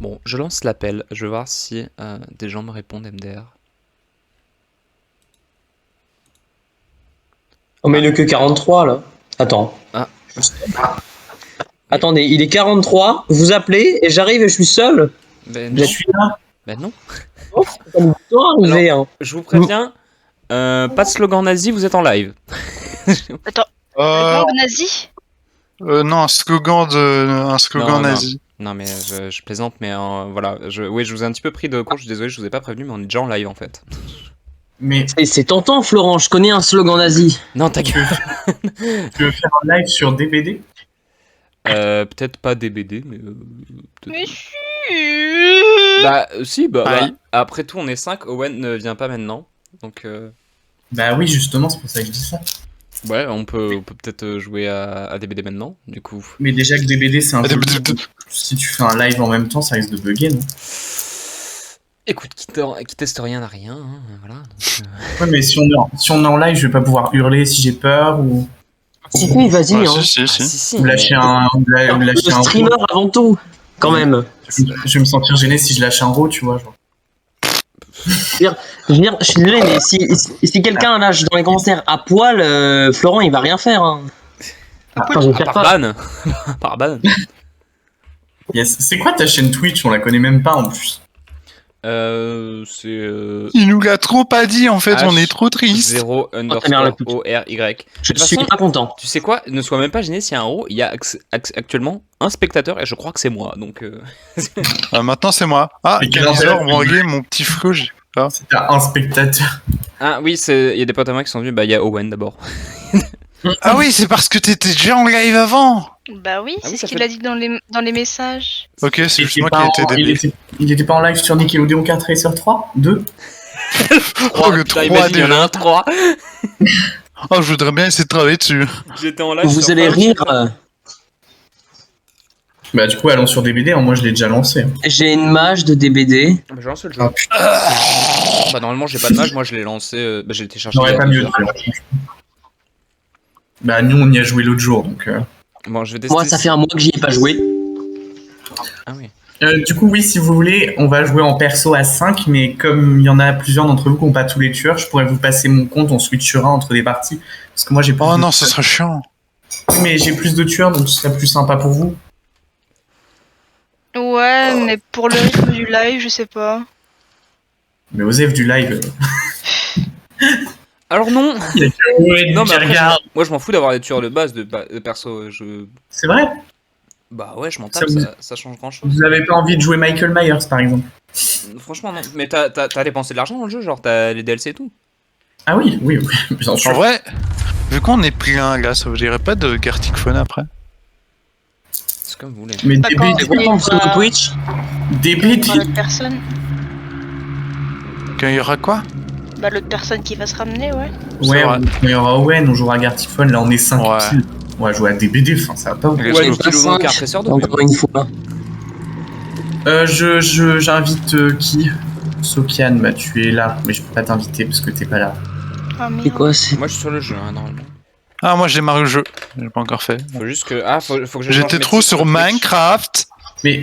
Bon, je lance l'appel. Je vais voir si des gens me répondent MDR. Oh, mais il est que 43 là. Attends. Ah. Attendez, il est 43, vous appelez et j'arrive et je suis seul. Ben Je non. suis là. Ben non. Oh, ça me doit arriver, hein. Je vous préviens, pas de slogan nazi, vous êtes en live. Attends, Euh, nazi? non, un slogan Non, nazi. Non mais je plaisante, mais voilà. Oui, je vous ai un petit peu pris de court, je suis désolé, je vous ai pas prévenu, mais on est déjà en live en fait. Mais C'est tentant, Florent, je connais un slogan nazi. Non, ta gueule. tu veux faire un live sur DBD? Peut-être pas DBD, mais... peut-être- Mais si. Bah, si, bah, Aïe. après tout, on est 5, Owen ne vient pas maintenant. Donc, Bah oui, justement, c'est pour ça que je dis ça. ouais, on peut peut-être jouer à DBD maintenant, du coup. Mais déjà que DBD, c'est un Ah, peu... DBD. Si tu fais un live en même temps, ça risque de bugger, non? Écoute, qui teste rien n'a rien, hein, voilà. Donc, Ouais, mais si on est en live, je vais pas pouvoir hurler si j'ai peur ou Si, vas-y, Ouais, hein. si, ou lâcher un... ou Le lâcher un streamer row. avant tout, quand même. Je vais me sentir gêné si je lâche un row, tu vois. Genre. Je suis désolé, mais si quelqu'un lâche dans les commentaires à poil, Florent, il va rien faire. Hein. Enfin, je vais à faire part pas. ban. Par ban. Yes. C'est quoi ta chaîne Twitch? On la connaît même pas en plus. C'est Il nous l'a trop pas dit en fait, H on est trop triste. 0 merde, la underscore pute. ORY. Je De toute suis façon, pas content. tu sais quoi, ne sois même pas gêné s'il y a un row, il y a actuellement un spectateur et je crois que c'est moi, donc Ah, maintenant c'est moi. Ah, Et Calisor, quel Morgue, mon petit flou, j'ai pas. C'est un spectateur. Ah oui, il y a des potes à moi qui sont venus, bah il y a Owen d'abord. Ah oui, c'est parce que t'étais déjà en live avant. Bah oui, Ah oui, c'est ça ce qu'il fait- a dit dans les messages. Ok, c'est Il juste était moi pas qui ai été en- débile. il était pas en live sur Nickelodeon 4 Racer 3? 2? Oh, le Putain, 3 imagine, il y en a déjà. un 3. Oh, je voudrais bien essayer de travailler dessus. J'étais en live. Vous sur allez Twitch. rire. Bah du coup, allons sur DBD, hein, moi je l'ai déjà lancé. J'ai une mage de DBD. Bah, j'ai lancé le jeu. Ah putain, Bah normalement j'ai pas de mage, moi je l'ai lancé, bah j'ai été chercher. j'aurais pas mieux de faire. Bah nous on y a joué l'autre jour, donc... Bon, je vais tester. Moi, ça fait un mois que j'y ai pas joué. Ah oui. Du coup, oui, si vous voulez, on va jouer en perso à 5, mais comme il y en a plusieurs d'entre vous qui n'ont pas tous les tueurs, je pourrais vous passer mon compte, on switchera entre des parties. Parce que moi, j'ai plus Oh de non, ce tueurs. serait chiant. Mais j'ai plus de tueurs, donc ce serait plus sympa pour vous. Ouais, mais pour le rythme du live, je sais pas. Mais Osef du live... Alors non. Ouais, Non mais après, regarde. moi je m'en fous d'avoir des tueurs de base de perso. C'est vrai. Bah ouais, je m'en tape, Ça vous- ça change grand chose. Vous avez pas envie de jouer Michael Myers, par exemple? Franchement non. Mais t'as dépensé de l'argent dans le jeu, genre t'as les DLC et tout. Ah oui, oui, oui, bien En sûr. vrai, vu qu'on est plein là, ça vous dirait pas de Gartic Phone après? C'est comme vous voulez. Mais D'accord. DBD, C'est quoi ton pseudo Twitch? DBD, Par l'autre personne. Quand il y aura quoi? Bah l'autre personne qui va se ramener, ouais. ouais, C'est vrai. il y aura Owen, on jouera à Gartiphone, là on est 5 Ouais. kills. On va jouer à DBD, enfin ça va pas. Ok. Ouais, Let's le go. kilo long caresseur de Encore une fois. J'invite qui? Sokian, bah tu es là, mais je peux pas t'inviter parce que t'es pas là. Ah C'est merde. quoi? C'est Moi je suis sur le jeu, hein, normalement. Ah, moi j'ai démarré le jeu, j'ai pas encore fait. Faut juste que. Ah, faut que je change J'étais mes trop titres sur Twitch. Minecraft. Mais,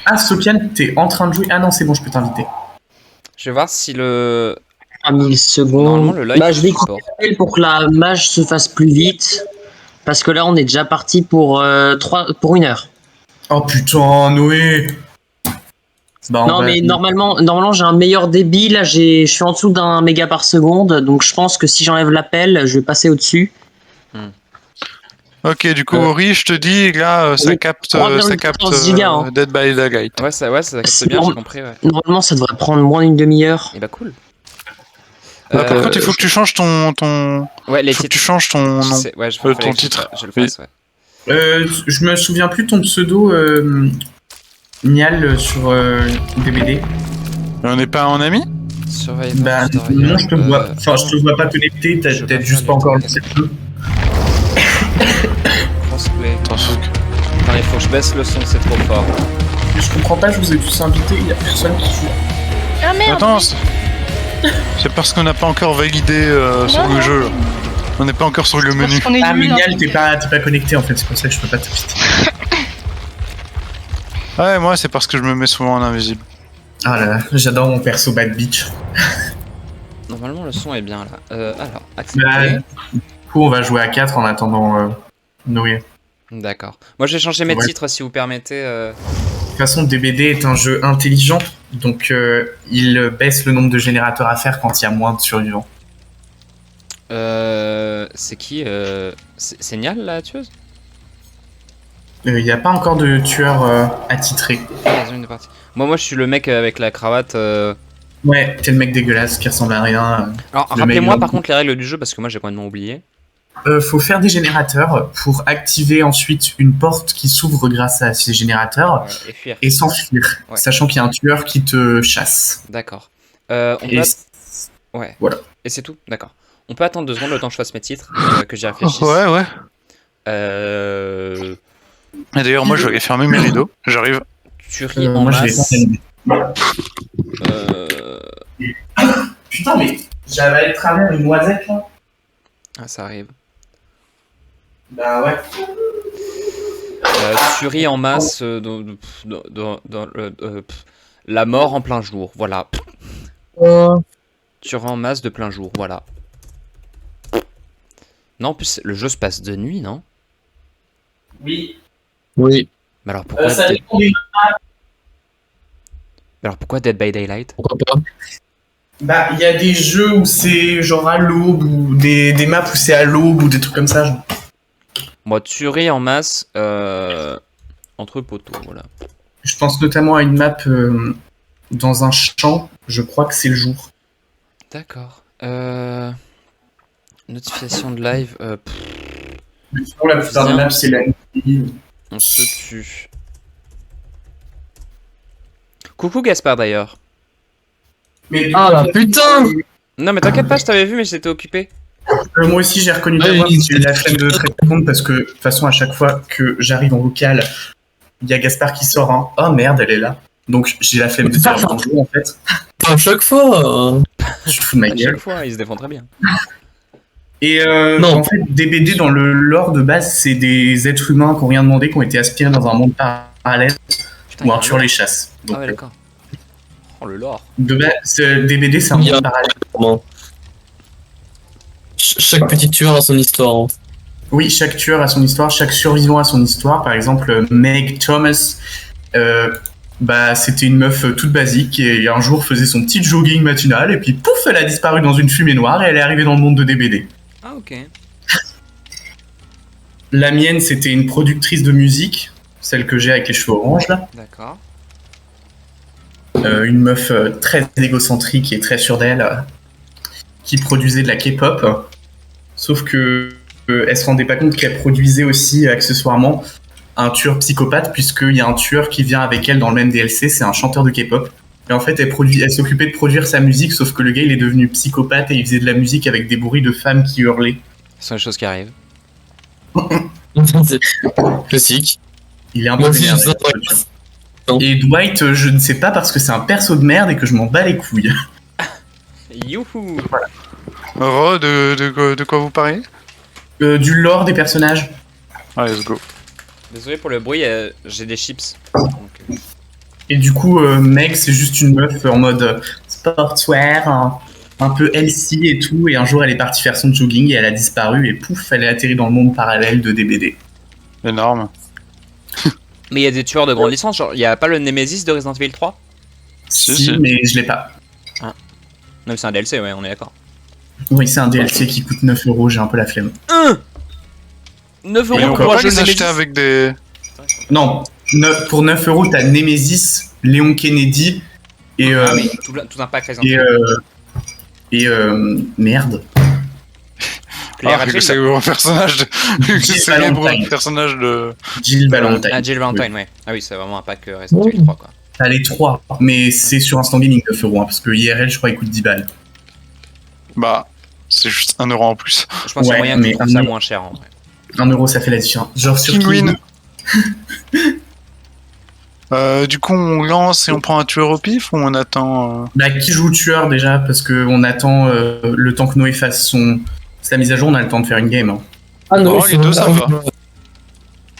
ah Sokian, t'es en train de jouer? Ah non, c'est bon, je peux t'inviter. Je vais voir si le. 3000 secondes. Normalement le live. Bah, je vais support. couper pour que la mage se fasse plus vite. Parce que là, on est déjà parti pour 1 heure. Oh putain, Noé! Bah, on Non, va- mais normalement j'ai un meilleur débit. Là, je suis en dessous d'un méga par seconde. Donc, je pense que si j'enlève l'appel, je vais passer au-dessus. Ok, du coup, Ori, je te dis, là, ça oui, capte 3,14 gigas, hein. Dead by Daylight. Ouais, ça C'est capte bien, bon. j'ai compris, ouais. Normalement, ça devrait prendre moins d'une demi-heure. Et bah cool. Par contre, il faut que tu changes ton... Ouais, les faut que titres. tu changes ton nom. Ouais, je ton fallait que titre. Je le Oui. fasse, ouais. Je me souviens plus de ton pseudo, Nial, sur DBD. On n'est pas en ami? Surveille. Bah, non, je te vois. Enfin, je te vois pas connecté, t'as je peut-être vais juste faire pas encore les lancé le jeu. Attends, Attends, il faut que je baisse le son, c'est trop fort. Mais je comprends pas, je vous ai tous invités, il y a personne qui joue. Ah merde. Attends, c'est parce qu'on n'a pas encore validé sur Non, le non. jeu. On n'est pas encore sur le menu. Parce qu'on est Ah, mais nuls, hein. Nial, t'es pas connecté en fait, c'est pour ça que je peux pas t'inviter. Ouais, moi, c'est parce que je me mets souvent en invisible. Ah là là, j'adore mon perso Bad Bitch. Normalement, le son est bien là. Alors, Bah, accepter. du coup, on va jouer à 4 en attendant Noé. D'accord. Moi, je vais changer mes Ouais. titres si vous permettez. De toute façon, DBD est un jeu intelligent, donc il baisse le nombre de générateurs à faire quand il y a moins de survivants. C'est qui C'est Nial, la tueuse? Il n'y a pas encore de tueur attitré. Dans une partie. Moi, je suis le mec avec la cravate. Ouais, t'es le mec dégueulasse qui ressemble à rien. Alors, Le rappelez-moi mec- par contre les règles du jeu parce que moi j'ai complètement oublié. Faut faire des générateurs pour activer ensuite une porte qui s'ouvre grâce à ces générateurs Et fuir. et s'enfuir, Ouais. sachant qu'il y a un tueur qui te chasse. D'accord. On peut Et Ouais. Voilà. Et c'est tout? D'accord. On peut attendre 2 secondes le temps que je fasse mes titres, que j'y réfléchisse. Ouais. Et Et d'ailleurs, moi, je vais aller fermer mes rideaux. J'arrive. tuerie en moi je vais masse. Putain, mais j'avais à travers une noisette là. Ah, ça arrive. Bah ouais. Tuerie en masse la mort en plein jour, voilà. Tuerie en masse de plein jour, voilà. Non, en plus, le jeu se passe de nuit, non? Oui. Oui, Mais alors pourquoi, Ça dépend des... pourquoi Dead by Daylight? pourquoi pas. Bah, il y a des jeux où c'est genre à l'aube, ou des maps où c'est à l'aube, ou des trucs comme ça. Genre. Moi, tuerie en masse entre poteaux, voilà. Je pense notamment à une map dans un champ, je crois que c'est le jour. D'accord. Notification de live. Mais sinon, la plupart des Bien. maps, c'est la nuit. On se tue. Coucou Gaspard d'ailleurs. Mais du Ah coup, la putain. Non mais t'inquiète pas, je t'avais vu mais j'étais occupé. moi aussi, j'ai reconnu ta Ouais, voix, oui, parce que j'ai eu la flemme de te répondre, parce que de toute façon, à chaque fois que j'arrive en vocal, il y a Gaspard qui sort un « Oh merde, elle est là ». Donc j'ai la flemme de faire bonjour en fait. À chaque fois. Je te fous de ma À gueule. chaque fois, il se défend très bien. Et Non. en fait, DBD dans le lore de base, c'est des êtres humains qui n'ont rien demandé, qui ont été aspirés dans un monde parallèle Putain, où il y a un un tueur lore. les chasse. Donc, Ah ouais d'accord. Oh le lore. de base, DBD c'est un Il y a- monde parallèle. Comment Chaque petit tueur a son histoire. Hein. Oui, chaque tueur a son histoire, chaque survivant a son histoire. Par exemple, Meg Thomas, bah, c'était une meuf toute basique et un jour faisait son petit jogging matinal et puis pouf, elle a disparu dans une fumée noire et elle est arrivée dans le monde de DBD. Ah ok. La mienne, c'était une productrice de musique, celle que j'ai avec les cheveux orange là. D'accord. Une meuf très égocentrique et très sûre d'elle, qui produisait de la K-pop. Sauf que elle se rendait pas compte qu'elle produisait aussi accessoirement un tueur psychopathe, puisqu'il y a un tueur qui vient avec elle dans le même DLC, c'est un chanteur de K-pop. Et en fait, elle s'occupait de produire sa musique, sauf que le gars il est devenu psychopathe et il faisait de la musique avec des bruits de femmes qui hurlaient. Ce sont les choses qui arrivent. C'est classique. Il est un peu Moi aussi, vénère, je d'ailleurs, sais ce tueur. Et Dwight, je ne sais pas parce que c'est un perso de merde et que je m'en bats les couilles. Youhou. De quoi vous parlez? Du lore des personnages. Allez, let's go. Désolé pour le bruit, j'ai des chips. Donc, Et du coup, Meg, c'est juste une meuf en mode sportswear, un peu healthy et tout. Et un jour, elle est partie faire son jogging et elle a disparu. Et pouf, elle est atterrie dans le monde parallèle de DBD. Énorme. Mais il y a des tueurs de grande licence, genre il y a pas le Nemesis de Resident Evil 3? Si. Mais je l'ai pas. Non mais c'est un DLC, ouais, on est d'accord. Oui, c'est un DLC qui coûte 9 €, j'ai un peu la flemme. 9 Mais euros on pour peut un pas jeu les Nemesis. acheter avec des... Non, pour 9 €, t'as Nemesis, Léon Kennedy et... Ah oui, tout un pack Resident et, Evil. merde. Claire Ah, Hatfield. le célèbre personnage de... le Jill célèbre Valentine. personnage de... Jill Valentine. Ah, Jill Valentine, ouais. Ah oui, c'est vraiment un pack Resident Evil 3, quoi. T'as les 3, mais c'est sur Instant Gaming 9 €, hein, parce que IRL, je crois, il coûte 10 balles. Bah, c'est juste 1 € en plus. Je pense qu'il y a Ouais, moyen que tu mais trouves ça un- moins cher, en vrai. 1 € ça fait la différence. Genre sur Penguin. Kiwi. Du coup, on lance et on prend un tueur au pif ou on attend... Bah, qui joue tueur déjà? Parce qu'on attend le temps que Noé fasse sa mise à jour, on a le temps de faire une game. Hein. Ah Oh, les deux, ça va.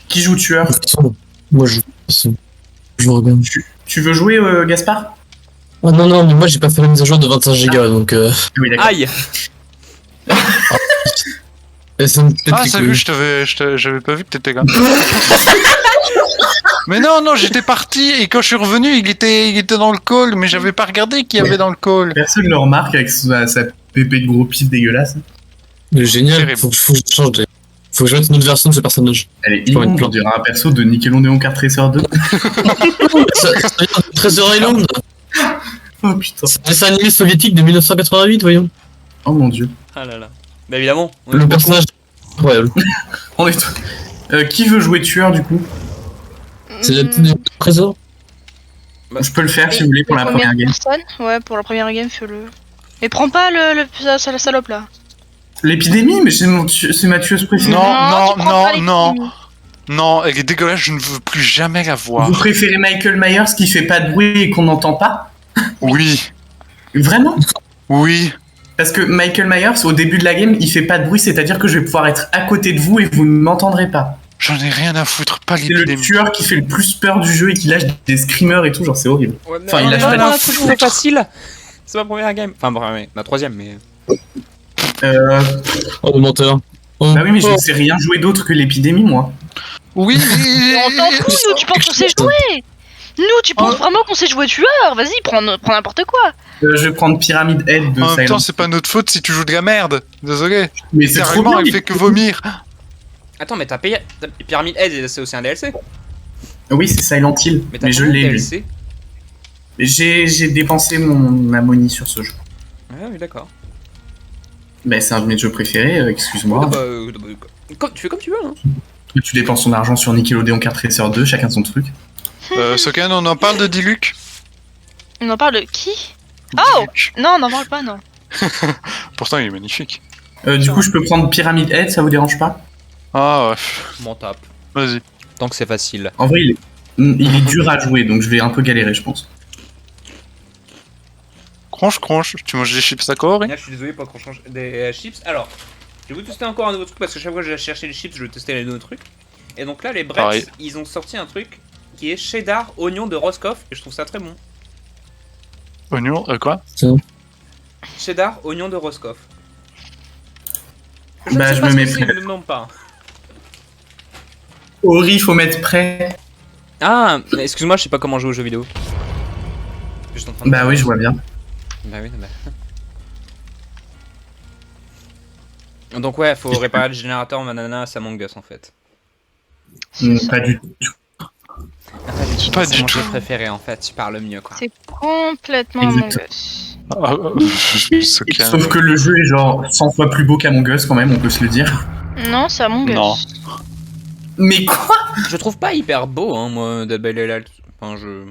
Qui joue tueur? Moi je. Je regarde. Tu veux jouer, Gaspard? Ah non, mais moi j'ai pas fait la mise à jour de 25 Go donc. Oui, d'accord. Aïe. Ça me pète Ah, les salut, couilles. j'avais pas vu que t'étais là. Mais non, j'étais parti et quand je suis revenu, il était dans le call, mais j'avais pas regardé qu'il y avait dans le call. Personne ne le remarque avec sa pépé de gros pif dégueulasse. Mais génial, Terrible. faut que je change. Faut que je mette une autre version de ce personnage. Elle est Pour une immonde, on plante. dirait un perso de Nickelodeon Kart Racer 2. Ça vient de Treasure Island. Oh putain. C'est un dessin animé soviétique de 1988, voyons. Oh mon dieu. Ah là là. Bah évidemment. on est Le beaucoup. personnage incroyable. On est qui veut jouer tueur du coup? C'est la petite trésor. Je peux le faire si vous voulez pour la première game. Personne ouais, pour la première game, fais-le. Mais prends pas la salope là. L'épidémie, mais c'est ma tueuse préférée. Non, tu prends pas les non. petits. Non, elle est dégueulasse, je ne veux plus jamais la voir. Vous préférez Michael Myers qui fait pas de bruit et qu'on n'entend pas? Oui, Vraiment? oui. Parce que Michael Myers, au début de la game, il fait pas de bruit, c'est-à-dire que je vais pouvoir être à côté de vous et vous ne m'entendrez pas. J'en ai rien à foutre, pas C'est le l'épidémie. tueur qui fait le plus peur du jeu et qui lâche des screamers et tout, genre c'est horrible. Ouais, mais Enfin, il lâche non, pas non, des- c'est trop facile. C'est ma première game. Enfin, bon, ouais, ma troisième, mais. Oh, le menteur. Oh, Bah oui, mais je oh. ne sais rien jouer d'autre que l'épidémie, moi. Oui, Mais on s'en fout, nous, tu penses qu'on sait jouer. Nous, tu penses vraiment qu'on sait jouer tueur. Vas-y, prends n'importe quoi. Je vais prendre Pyramid Head de en même Silent. temps, c'est pas notre faute si tu joues de la merde. Désolé. Mais c'est trop Littéralement, bien. elle fait que vomir. Attends, mais t'as payé. Pyramid Head, c'est aussi un DLC. Oui, c'est Silent Hill, Mais t'as mais je combien de l'ai lu. DLC? J'ai dépensé ma money sur ce jeu. Ouais, oui, d'accord. Bah c'est un de mes jeux préférés, excuse-moi. Tu fais comme tu veux, hein. Tu dépenses ton argent sur Nickelodeon Kart Racer 2, chacun son truc. Sokan, on en parle de Diluc? On en parle de qui? Oh Diluc. Non, on n'en parle pas, non. Pourtant, il est magnifique. Du coup, je peux prendre Pyramid Head, ça vous dérange pas? Ah ouais, M'en tape. vas-y. Tant que c'est facile. En vrai, il est dur à jouer, donc je vais un peu galérer, je pense. Cronche, tu manges des chips à corps? Là, je suis désolé pour qu'on change des chips. Alors, je vais vous tester encore un nouveau truc parce que chaque fois que je vais chercher les chips, je vais tester les nouveaux trucs. Et donc là, les Bretts, Pareil. ils ont sorti un truc qui est cheddar, oignon de Roscoff et je trouve ça très bon. Oignon, quoi? Cheddar, oignon de Roscoff. Bah, ne sais je pas me ce mets que c'est, prêt. ne me demande pas. Ori, faut mettre prêt. Ah, mais excuse-moi, je sais pas comment jouer aux jeux vidéo. Je suis en train de- Bah oui, je vois bien. Bah oui, bah. Donc ouais, faut réparer le générateur manana à Among Us en fait. Pas du tout. Pas C'est du mon tout. jeu préféré en fait, tu parles mieux quoi. C'est complètement Among Us. Sokan. Sauf que le jeu est genre 100 fois plus beau qu'Among Us quand même, on peut se le dire. Non, c'est Among Us. Non. Mais quoi? Je trouve pas hyper beau hein moi Dead by Daylight. Enfin je...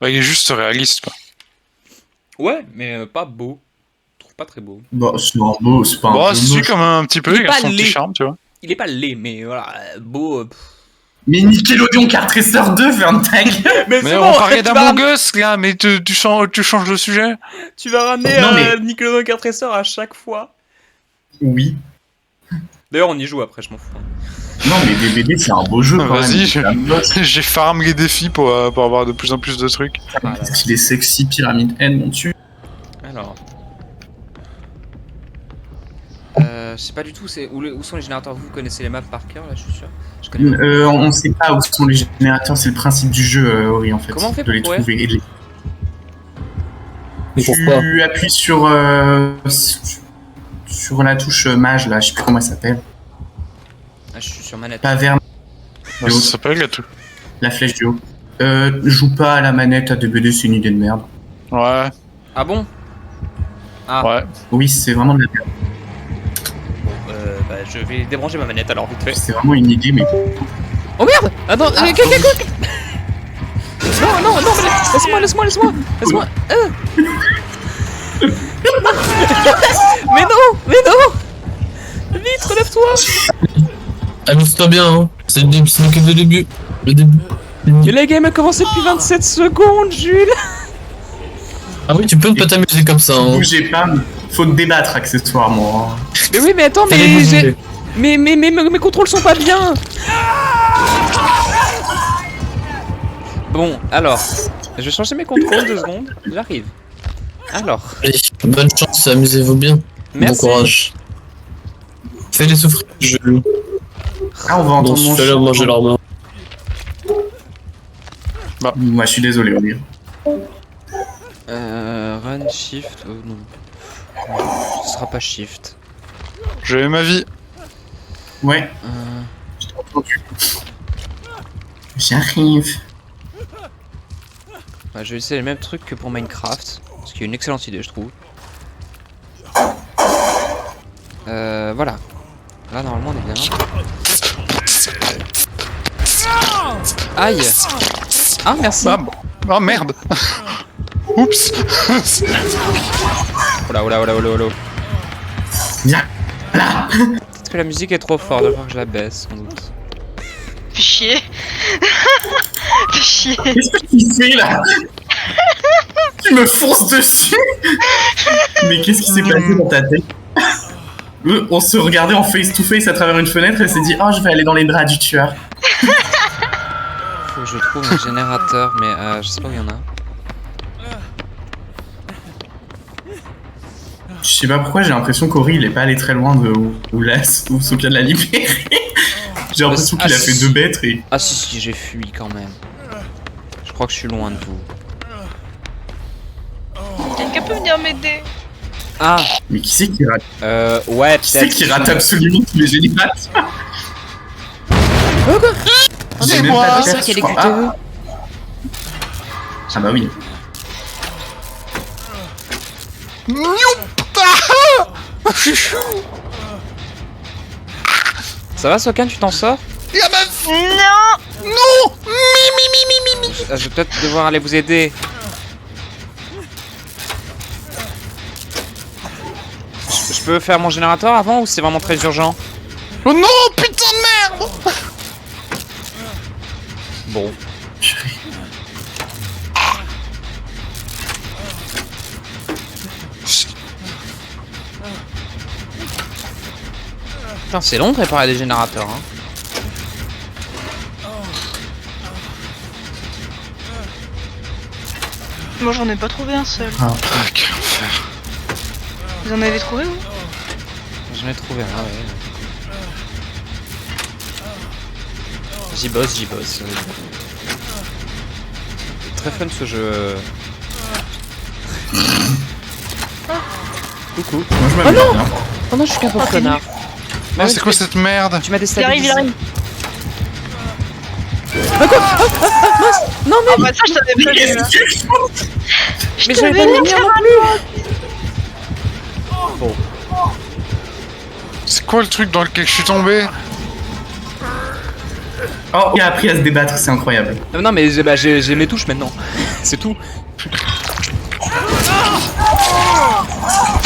Bah, il est juste réaliste, quoi. Ouais, mais pas beau. Je trouve pas très beau. Bon, c'est pas beau, c'est pas un Bon, peu si, moche. comme un petit peu, Il est il a pas son petit laid. charme, tu vois. Il est pas laid, mais voilà, beau... Mais Nickelodeon Kart Racer 2, ferme ta gueule. Mais on parlait d'Among Us, là, mais tu changes de sujet. Tu vas ramener Non, mais- Nickelodeon Kart Racer à chaque fois. Oui. D'ailleurs on y joue après, je m'en fous. Non, mais DBD, c'est un beau jeu quand Vas-y, même. C'est un boss. j'ai farm les défis pour avoir de plus en plus de trucs. Qu'est-ce qu'il est sexy, Pyramid Head, mon dieu. Alors... je sais pas du tout où sont les générateurs. Vous connaissez les maps par cœur là, je suis sûr. Je connais pas. On sait pas où sont les générateurs, c'est le principe du jeu, Ori, en fait. Comment on fait de les pour trouver et de les... Mais pourquoi? Tu appuies sur la touche mage, là, je sais plus comment elle s'appelle. Ah, je suis sur manette. Pas vers Ça s'appelle la tout. la flèche du haut. Joue pas à la manette à DBD, c'est une idée de merde. Ouais, Ah bon? Ah, ouais. Oui, c'est vraiment de la merde. bah je vais débrancher ma manette alors vite fait. C'est vraiment une idée, mais... Oh merde! Attends, non, laisse-moi. Mais non! Vite, relève-toi! Amuse-toi bien, hein. C'est le début, c'est que le début. Le début. Mais la game a commencé depuis 27 secondes, Jules! Ah oui, tu peux pas t'amuser comme ça, hein. Bougez pas, faut débattre accessoirement. Mais oui, mais attends, Allez, mais bougez. j'ai... Mais mes contrôles sont pas bien! Bon, alors, je vais changer mes contrôles 2 secondes. J'arrive. Alors, Allez, bonne chance, amusez-vous bien. merci. Bon courage. Fais-les souffrir. Je... Ah, on va Bon, entendre mon fais-leur chien. manger leur main. Moi, je suis désolé, Olivier. Run, shift, oh non. Ce sera pas shift. J'ai ma vie. Ouais, je t'ai entendu. J'arrive. Bah, je vais essayer les mêmes trucs que pour Minecraft. Ce qui est une excellente idée, je trouve. Voilà. Là, normalement, on est bien. Aïe. Ah, merci. Ah, oh merde. Oups. Oh là, oh là, oh là, oh là, oh là. Viens là. Peut-être que la musique est trop forte, il va falloir que je la baisse, sans doute. Fais chier. Fais chier. Qu'est-ce que tu fais là? Tu me fonces dessus. Mais qu'est-ce qui s'est passé dans ta tête? On se regardait en face to face à travers une fenêtre et s'est dit oh je vais aller dans les bras du tueur. Faut que je trouve un générateur, mais je sais pas où il y en a. Je sais pas pourquoi j'ai l'impression qu'Ori il est pas allé très loin de où Sophia l'a libéré. J'ai l'impression qu'il a fait 2 mètres et... Ah si, j'ai fui quand même. Je crois que je suis loin de vous. Quelqu'un peut venir m'aider? Ah, Mais qui c'est qui rate? ouais, Qui c'est qui rate absolument tous les générateurs? C'est J'ai même moi. pas de C'est vrai perche, qu'il y a des je crois. QTE. Ah bah oui. Ça va, Sokan, tu t'en sors? Y'a ma... Non. Non. Je vais peut-être devoir aller vous aider. Je peux faire mon générateur avant ou c'est vraiment très urgent? Oh non, putain de merde. Bon. Putain, c'est long de préparer des générateurs, hein. Moi j'en ai pas trouvé un seul. Ah, quel enfer. Vous en avez trouvé vous? J'en ai trouvé un, ouais. J'y bosse, j'y bosse. Très fun ce jeu. Coucou. Moi je Oh m'amuse non bien. Oh non, je suis qu'un pauvre connard. Ah, c'est quoi cette merde? Tu m'as Il arrive, déstabilisé. il arrive. Ah quoi? Mince. Non mais... Ah bah ça je t'avais Mais pas vu qu'est-ce là. que tu fais? Mais Je j'avais t'avais pas mis mis un non plus. C'est quoi le truc dans lequel je suis tombé? Oh, il a appris à se débattre, c'est incroyable. Non mais bah, j'ai les touches maintenant. C'est tout.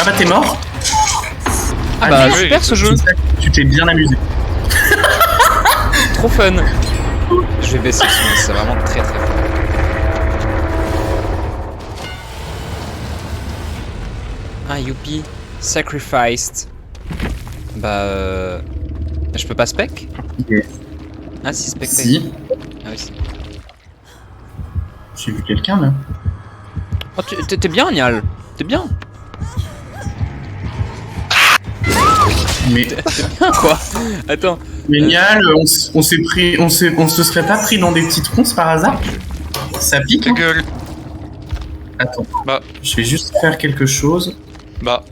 Ah bah t'es mort? Ah bah oui. super ce jeu. J'espère que tu t'es bien amusé. Trop fun. Je vais baisser le son, c'est vraiment très très fun. Ah youpi. Sacrificed. Bah je peux pas spec? Yes. Ah si spec. Si, Ah oui. Si. j'ai vu quelqu'un là. Oh t'es bien Nial. T'es bien. Mais Bien quoi. Attends. génial, on s'est pris, on se serait pas pris dans des petites ronces par hasard? Ça pique Ta hein? gueule. Attends, Bah. je vais juste faire quelque chose. Bah.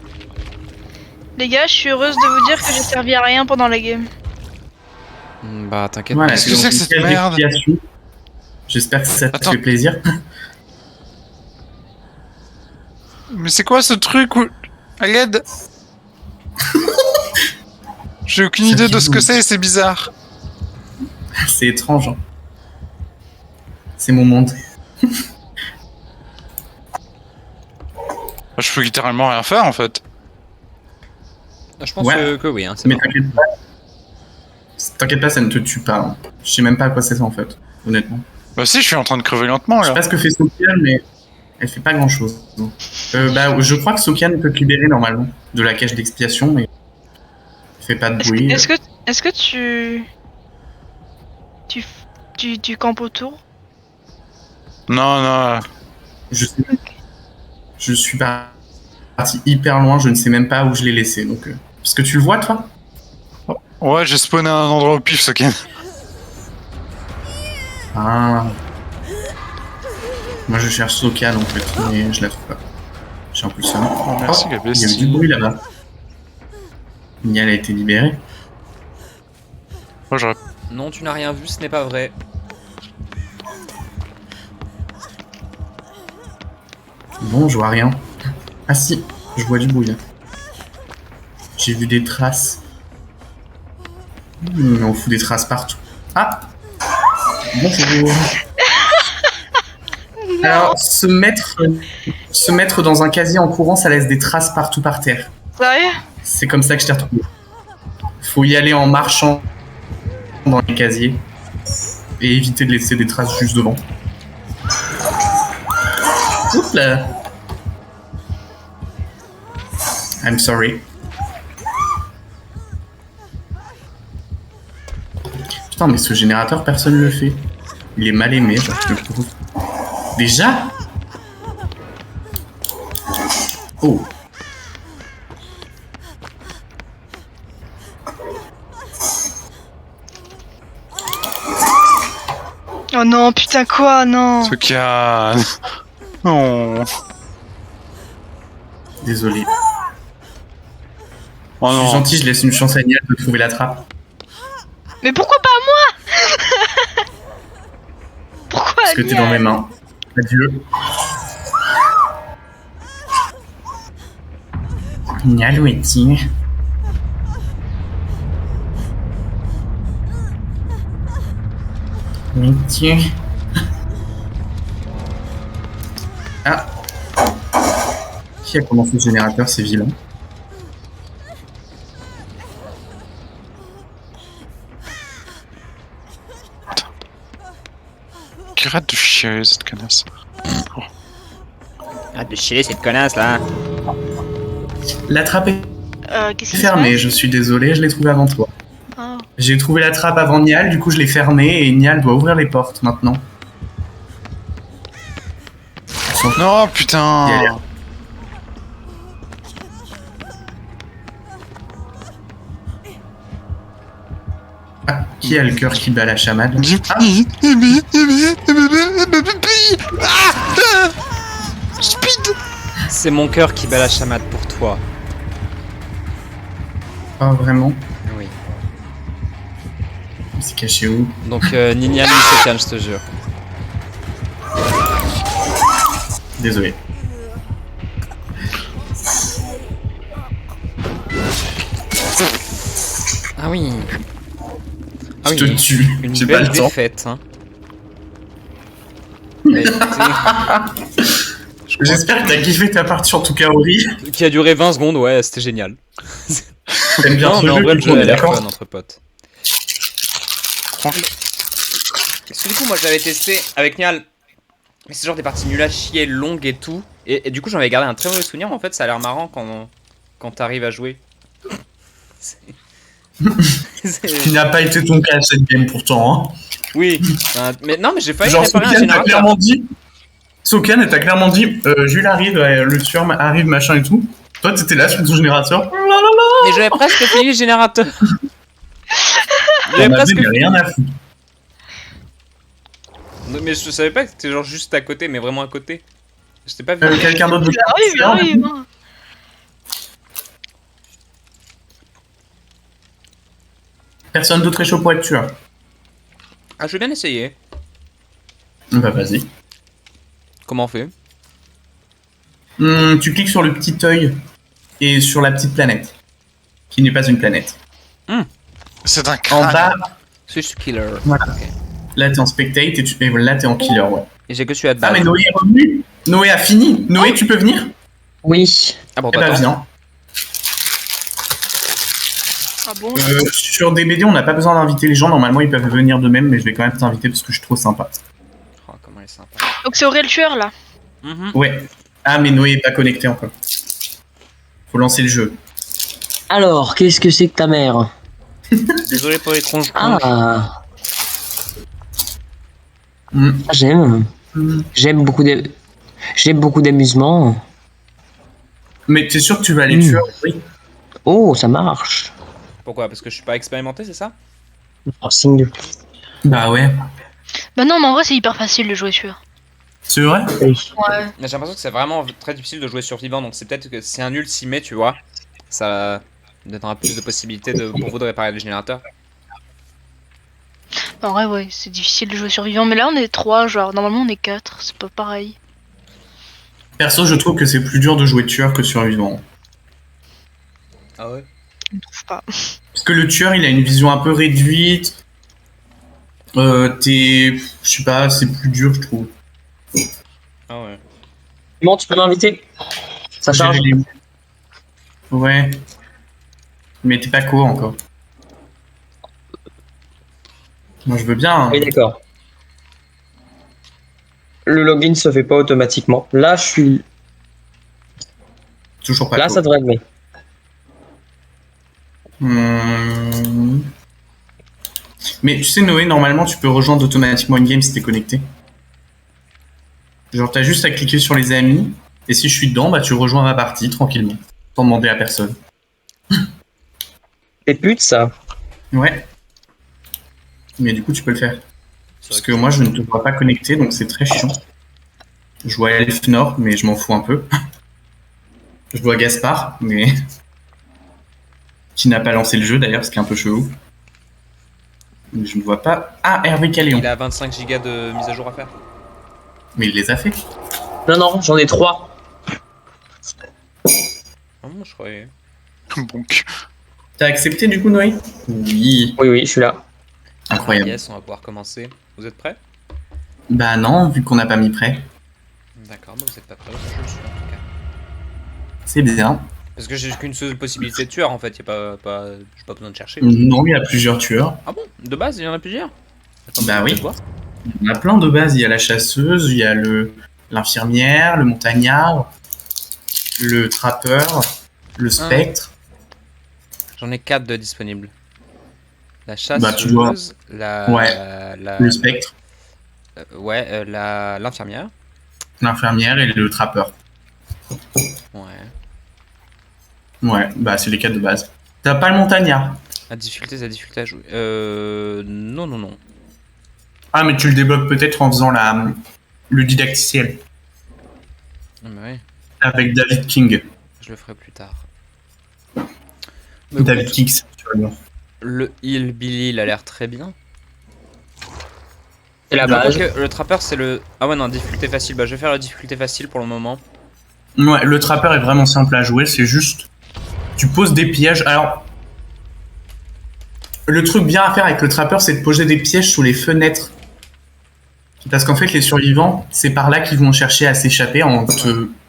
Les gars, je suis heureuse de vous dire que j'ai servi à rien pendant la game. Bah t'inquiète. Voilà, Qu'est-ce que donc c'est que une cette pièce merde? d'expiation. J'espère que ça te Attends. fait plaisir. Mais c'est quoi ce truc où... À l'aide. J'ai aucune idée de ce que c'est bizarre. C'est étrange. Hein. C'est mon monde. Je peux littéralement rien faire en fait. Je pense Ouais. que oui, hein, c'est Mais bon. t'inquiète pas, ça ne te tue pas. Hein. Je sais même pas à quoi c'est ça en fait, honnêtement. Bah si, je suis en train de crever lentement Je sais là. pas ce que fait Sokian, mais elle fait pas grand chose. Bah, je crois que Sokian peut te libérer normalement de la cache d'expiation, mais il fait pas de bruit. Est-ce que tu campes autour? Non, non. Je suis parti hyper loin, je ne sais même pas où je l'ai laissé. Donc, parce que tu le vois, toi? Ouais, j'ai spawné à un endroit au pif, Soken. Ah. Moi, je cherche Sokan en fait, mais je la trouve pas. J'ai un peu le seum. Oh, merci, la Il y a eu bestie. du bruit là-bas. Nial a été libéré. Oh, j'aurais... Non, tu n'as rien vu, ce n'est pas vrai. Bon, je vois rien. Ah si, je vois du bruit là. J'ai vu des traces. On fout des traces partout. Ah! Bonjour. Alors, se mettre dans un casier en courant, ça laisse des traces partout par terre. Sérieux? C'est comme ça que je t'ai retrouvé. Faut y aller en marchant dans les casiers et éviter de laisser des traces juste devant. Oups là. I'm sorry. Putain, mais ce générateur, personne ne le fait. Il est mal aimé, genre, je le trouve. Déjà? Oh. Oh non, putain quoi, non. Sokan. Non. Désolé. Oh Je suis non. gentil, je laisse une chance à Nial de trouver la trappe. Mais pourquoi pas moi? Pourquoi Parce que t'es Nial dans mes mains. Adieu. Nial, où est-il? Où est-il? Ah. Qui a commencé le générateur? C'est vilain. Qui arrête de chier, cette connasse. Arrête de chier cette connasse là. La trappe est Qu'est-ce qui se fermée, passe? je suis désolé, je l'ai trouvée avant toi. Oh. J'ai trouvé la trappe avant Nial, du coup je l'ai fermée et Nial doit ouvrir les portes maintenant. Non, putain. Galère. Ah, qui a le cœur qui bat la chamade? Ah, Speed. C'est mon cœur qui bat la chamade pour toi. oh, vraiment? Oui. C'est caché où? Donc Ninian ou Sokan, je te jure. Désolé. Ah oui. Ah Je te tue, Une j'ai pas belle le temps. défaite. Hein. Bah, écoutez, je crois J'espère que t'as kiffé ta partie en tout cas, Ori. qui a duré 20 secondes, ouais, c'était génial. T'aimes bien Non, ce mais en jeu, vrai, le du coup, jeu on a est l'air d'accord? fun entre potes. Parce que du coup, moi, je l'avais testé avec Nial. Mais c'est genre des parties nulles à chier, longues et tout. Et du coup, j'en avais gardé un très mauvais souvenir. Mais en fait, ça a l'air marrant quand t'arrives à jouer. C'est- Qui n'a pas été ton cas cette game pourtant. Hein. Oui, mais non, mais j'ai failli Genre, réparer un Sokan t'a générateur. clairement dit. Sokan t'a clairement dit Jules arrive, le tueur arrive, machin et tout. Toi, t'étais là sur ton générateur. Mais j'avais presque fini le générateur. J'avais On avait presque mais rien à foutre. Mais je savais pas que c'était genre juste à côté, mais vraiment à côté. Je t'ai pas vu. Quelqu'un d'autre veut Il arrive, hein. Personne d'autre est chaud pour être tueur. Ah, je vais bien essayer. Bah, vas-y. Comment on fait? Tu cliques sur le petit œil et sur la petite planète. Qui n'est pas une planète. C'est un En crâne. bas, Switch to killer. voilà. Ok. Là, t'es en spectate et là, t'es en killer, ouais. Et j'ai que celui-là de Ah, base. mais Noé est revenu. Noé a fini. Noé, tu peux venir? Oui. Ah bon, Eh bah, attends. viens. Ah bon? Sur DBD, on n'a pas besoin d'inviter les gens. Normalement, ils peuvent venir d'eux-mêmes, mais je vais quand même t'inviter parce que je suis trop sympa. Oh, comment elle est sympa. Donc c'est Auré le tueur là. Mhm. Ouais. Ah, mais Noé est pas connecté encore. Faut lancer le jeu. Alors, qu'est-ce que c'est que ta mère? Désolé pour les tronches. Ah, Hmm. j'aime. J'aime beaucoup d'amusement. Mais t'es sûr que tu vas aller Hmm. tueurs? Oui. Oh, ça marche. Pourquoi? Parce que je suis pas expérimenté, c'est ça? Oh, signe de... Bah ouais. Bah non, mais en vrai, c'est hyper facile de jouer tueur. C'est vrai? Ouais. Mais j'ai l'impression que c'est vraiment très difficile de jouer survivant, donc c'est peut-être que si un nul s'y met, tu vois, ça donnera plus de possibilités pour vous de réparer le générateur. En vrai, ouais, c'est difficile de jouer survivant. Mais là, on est 3, genre, normalement, on est 4. C'est pas pareil. Perso, je trouve que c'est plus dur de jouer tueur que survivant. Ah ouais? Je trouve pas. Parce que le tueur, il a une vision un peu réduite. Je sais pas, c'est plus dur, je trouve. Ah ouais. Bon, tu peux m'inviter. Ça charge. Gérer les- Ouais. Mais t'es pas co encore. Moi, je veux bien. Hein. Oui, d'accord. Le login se fait pas automatiquement. Là, je suis. Toujours pas Là, co. ça devrait aimer. Mais tu sais, Noé, normalement, tu peux rejoindre automatiquement une game si t'es connecté. Genre, t'as juste à cliquer sur les amis, et si je suis dedans, bah tu rejoins ma partie tranquillement, sans demander à personne. C'est pute, ça. Ouais. Mais du coup, tu peux le faire. Parce que moi, je ne te vois pas connecté, donc c'est très chiant. Je vois Elf Nord, mais je m'en fous un peu. Je vois Gaspard, mais qui n'a pas lancé le jeu d'ailleurs, ce qui est un peu chelou. Mais je ne vois pas. Ah, Hervé Caléon. Il a 25 Go de mise à jour à faire. Mais il les a fait. Non, non, j'en ai 3. Ah bon, je croyais. Donc, T'as accepté du coup, Noé? Oui. Oui, oui, je suis là. Incroyable. Yes, on va pouvoir commencer. Vous êtes prêts? Bah non, vu qu'on n'a pas mis prêt. D'accord, bah vous êtes pas prêts, je le suis en tout cas. C'est bien. Parce que j'ai qu'une seule possibilité de tueur en fait, j'ai pas besoin de chercher. Non, il y a plusieurs tueurs. Ah bon? De base, il y en a plusieurs? Attends, Bah mais oui. peut-être voir. Il y en a plein de bases. Il y a la chasseuse, il y a l'infirmière, le montagnard, le trappeur, le spectre. J'en ai 4 de disponibles. La Bah, tu dois- chasseuse, Le spectre, l'infirmière. l'infirmière et le trappeur. Ouais. Ouais, bah c'est les 4 de base. T'as pas le montagnard. La difficulté, c'est la difficulté à jouer. Non, non, non. Ah, mais tu le débloques peut-être en faisant le didacticiel Ah, mais ouais, avec David King. je le ferai plus tard. Mais David écoute, King, c'est actuellement. le Hillbilly, il a l'air très bien. C'est la Je crois base. que le trappeur, c'est le. Ah ouais, non, difficulté facile. Bah, je vais faire la difficulté facile pour le moment. Ouais, le trappeur est vraiment simple à jouer, c'est juste. Tu poses des pièges. Alors. Le truc bien à faire avec le trappeur, c'est de poser des pièges sous les fenêtres. Parce qu'en fait, les survivants, c'est par là qu'ils vont chercher à s'échapper.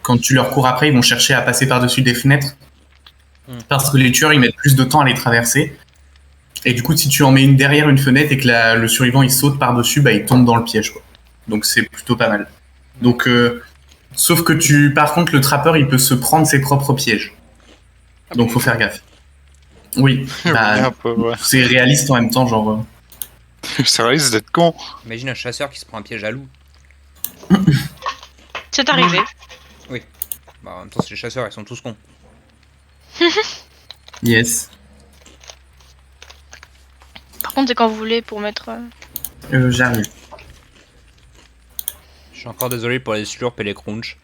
Quand tu leur cours après, ils vont chercher à passer par-dessus des fenêtres. Parce que les tueurs, ils mettent plus de temps à les traverser. Et du coup, si tu en mets une derrière une fenêtre et que le survivant, il saute par-dessus, bah, il tombe dans le piège, quoi. Donc, c'est plutôt pas mal. Donc, sauf que par contre, le trappeur, il peut se prendre ses propres pièges. Donc, faut faire gaffe. Oui, oui, bah, un peu, ouais. c'est réaliste en même temps, genre. Ça risque d'être con. Imagine un chasseur qui se prend un piège à loup. C'est arrivé. Bah, en même temps, c'est les chasseurs, ils sont tous cons. Yes. Par contre, c'est quand vous voulez pour mettre. J'arrive. Je suis encore désolé pour les slurps et les crunchs.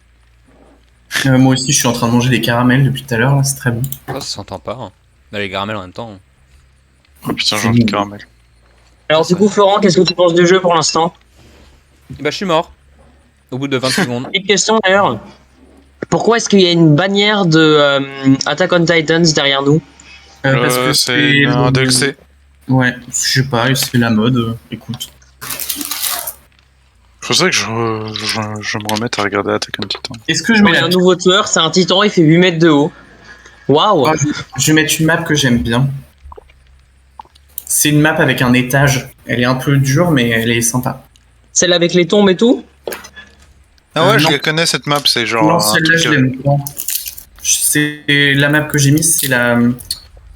Moi aussi, je suis en train de manger des caramels depuis tout à l'heure, là, c'est très bon. Ça s'entend pas. Hein. Là, les caramels en même temps. Oh putain, j'ai envie de caramel. Alors, du coup, Florent, qu'est-ce que tu penses du jeu pour l'instant? Bah, je suis mort. Au bout de 20 secondes. Petite question d'ailleurs. Pourquoi est-ce qu'il y a une bannière de Attack on Titans derrière nous? Parce que c'est un DLC. Ouais, je sais pas, c'est la mode, écoute. Faudrait que je me remette à regarder Attack on Titan. Est-ce que je Il mets y a la... un nouveau tueur, c'est un titan, il fait 8 mètres de haut. Waouh! Ah, je vais mettre une map que j'aime bien. C'est une map avec un étage. Elle est un peu dure, mais elle est sympa. Celle avec les tombes et tout? Ah ouais, je non. la connais cette map, c'est genre. Non, un celle-là, truc, je l'aime pas. C'est la map que j'ai mise, c'est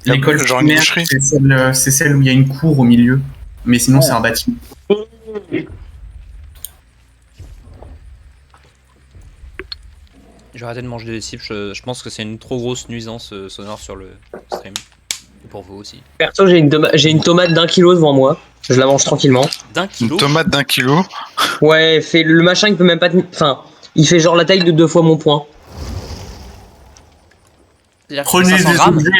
l'école genre une primaire. boucherie. C'est celle où il y a une cour au milieu. Mais sinon, c'est un bâtiment. Je vais arrêter de manger des cibles, je pense que c'est une trop grosse nuisance sonore sur le stream. Et pour vous aussi. Perso, j'ai une tomate d'1 kilo devant moi. Je la mange tranquillement. D'un Une kilo. tomate d'1 kilo. Ouais, le machin, il peut même pas... Enfin, il fait genre la taille de 2 fois mon poing. C'est-à-dire que Prenez 500 des grammes. objets.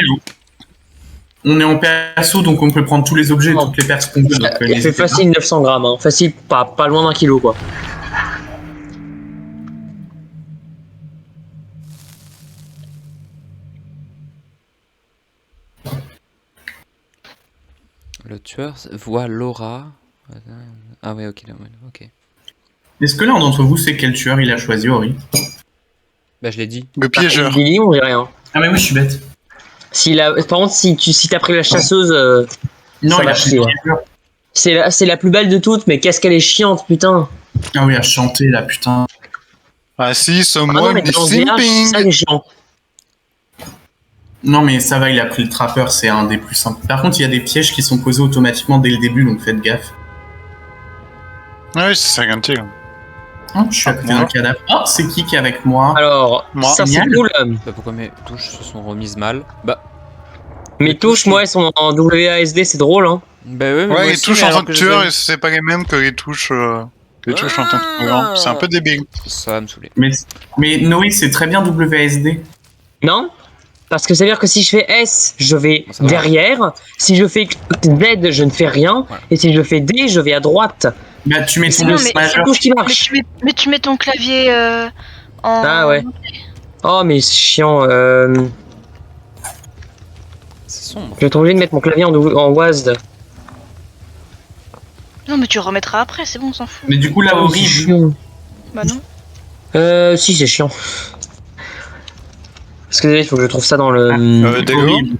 On est en perso, donc on peut prendre tous les objets, Non. toutes les pertes qu'on veut. Donc, Il fait n'hésitez pas. facile 900 grammes. Hein. Facile, pas loin d'1 kilo, quoi. Le tueur voit Laura. Ah ouais, ok, ok. Est-ce que l'un d'entre vous sait quel tueur il a choisi, Ori? Bah je l'ai dit. Le piégeur. Billy, on dirait rien. Ah, mais oui, je suis bête. Par contre, si t'as pris la chasseuse, Non, ça il va a pris chier. le piégeur. C'est la plus belle de toutes, mais qu'est-ce qu'elle est chiante, putain. Ah oui, à chanter là, putain. Ah si, Ah someone non, mais is dans le village, c'est ça simping. qui est chiant. Non, mais ça va, il a pris le trappeur, c'est un des plus simples. Par contre, il y a des pièges qui sont posés automatiquement dès le début, donc faites gaffe. Ah oui, c'est ça, Ganty, là. Oh, je suis à côté d'un cadavre. Oh, c'est qui est avec moi? Alors, Moi. ça c'est Génial. cool. Bah pourquoi mes touches se sont remises mal? Bah. Mes touches, moi, elles sont en WASD, c'est drôle, hein. Bah ouais, mais moi Ouais, les aussi, touches mais en alors tant que je tueur, les ai- c'est pas les mêmes que les touches en tant que tueur. C'est un peu débile. Ça va me saouler. Mais Noé, c'est très bien WASD. Non? Parce que ça veut dire que si je fais S, je vais Bon, ça va. derrière. Si je fais Z, je ne fais rien. Voilà. Et si je fais D, je vais à droite. Bah, tu mets ton Non, mais- C'est majeur. la touche qui Mais marche. tu mets ton clavier en. Ah ouais. Oh, mais c'est chiant. C'est sombre. Je vais être obligé de mettre mon clavier en WASD. Non, mais tu remettras après, c'est bon, on s'en fout. Mais du coup, là, Oh, c'est Ori, chiant. Bah non. Si, c'est chiant. Parce que il faut que je trouve ça dans le. Dego. Ori,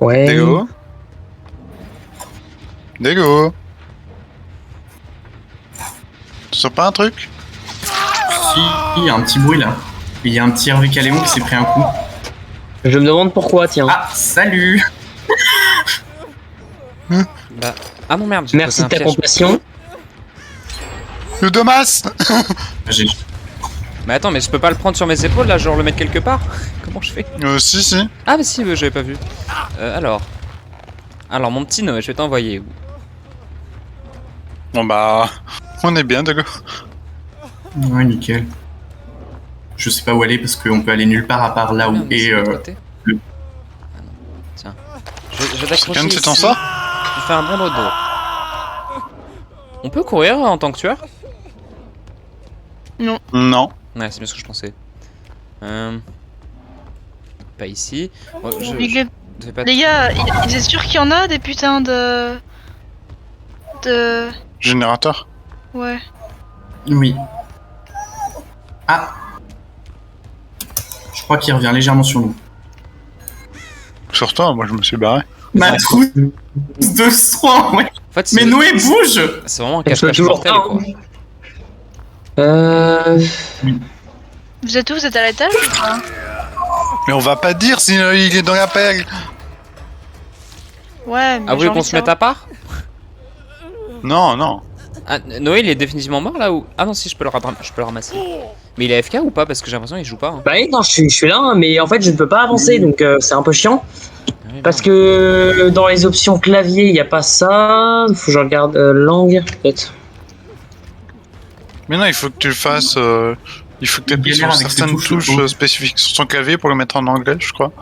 Ouais. Dego. Dego. Tu sens pas un truc? il y a un petit bruit là. Il y a un petit Hervé Caléon qui s'est pris un coup. Je me demande pourquoi, tiens. Ah, salut! Bah. Ah non merde, j'ai Merci posé de un ta piège. compassion. Le Domas. J'ai- Mais attends, mais je peux pas le prendre sur mes épaules là, genre le mettre quelque part? Comment je fais? Si. Ah mais si, j'avais pas vu. Alors mon petit Noé, je vais t'envoyer où? Bon bah, on est bien, Dego. Ouais, nickel. Je sais pas où aller parce qu'on peut aller nulle part à part là où Merde, mais est. c'est de l'autre côté. le- Ah non. Tiens. Je vais t'accrocher Quelqu'un, tu ici. t'en sors? Je fais un bond de dos. On peut courir en tant que tueur? Non. Ouais, c'est bien ce que je pensais. Pas ici. Bon, je vais pas... Les gars, il est sûr qu'il y en a des putains de. Générateur. Ouais. Oui. Ah! Je crois qu'il revient légèrement sur nous. Sur toi, moi je me suis barré. Ma trousse de soin, ouais! En fait, Mais Noé, bouge! c'est vraiment un Je peux cache-cache toujours mortel pas, quoi. Vous êtes où? Vous êtes à l'étage ou pas? Mais on va pas dire sinon il est dans la pelle. Ouais, mais Ah, vous voulez qu'on se mette à part? Non. Ah, Noé il est définitivement mort là ou... Ah non si, je peux le ramasser. Mais il est AFK ou pas? Parce que j'ai l'impression qu'il joue pas. Hein. Bah oui, non, je suis là, hein, mais en fait, je ne peux pas avancer, donc c'est un peu chiant. Ah oui, Parce non. que dans les options clavier, il n'y a pas ça. Faut que je regarde langue, peut-être. Mais non, il faut que tu le fasses. Il faut que tu appuies Galère sur avec ces certaines touches, touches oh. spécifiques sur ton clavier pour le mettre en anglais, je crois.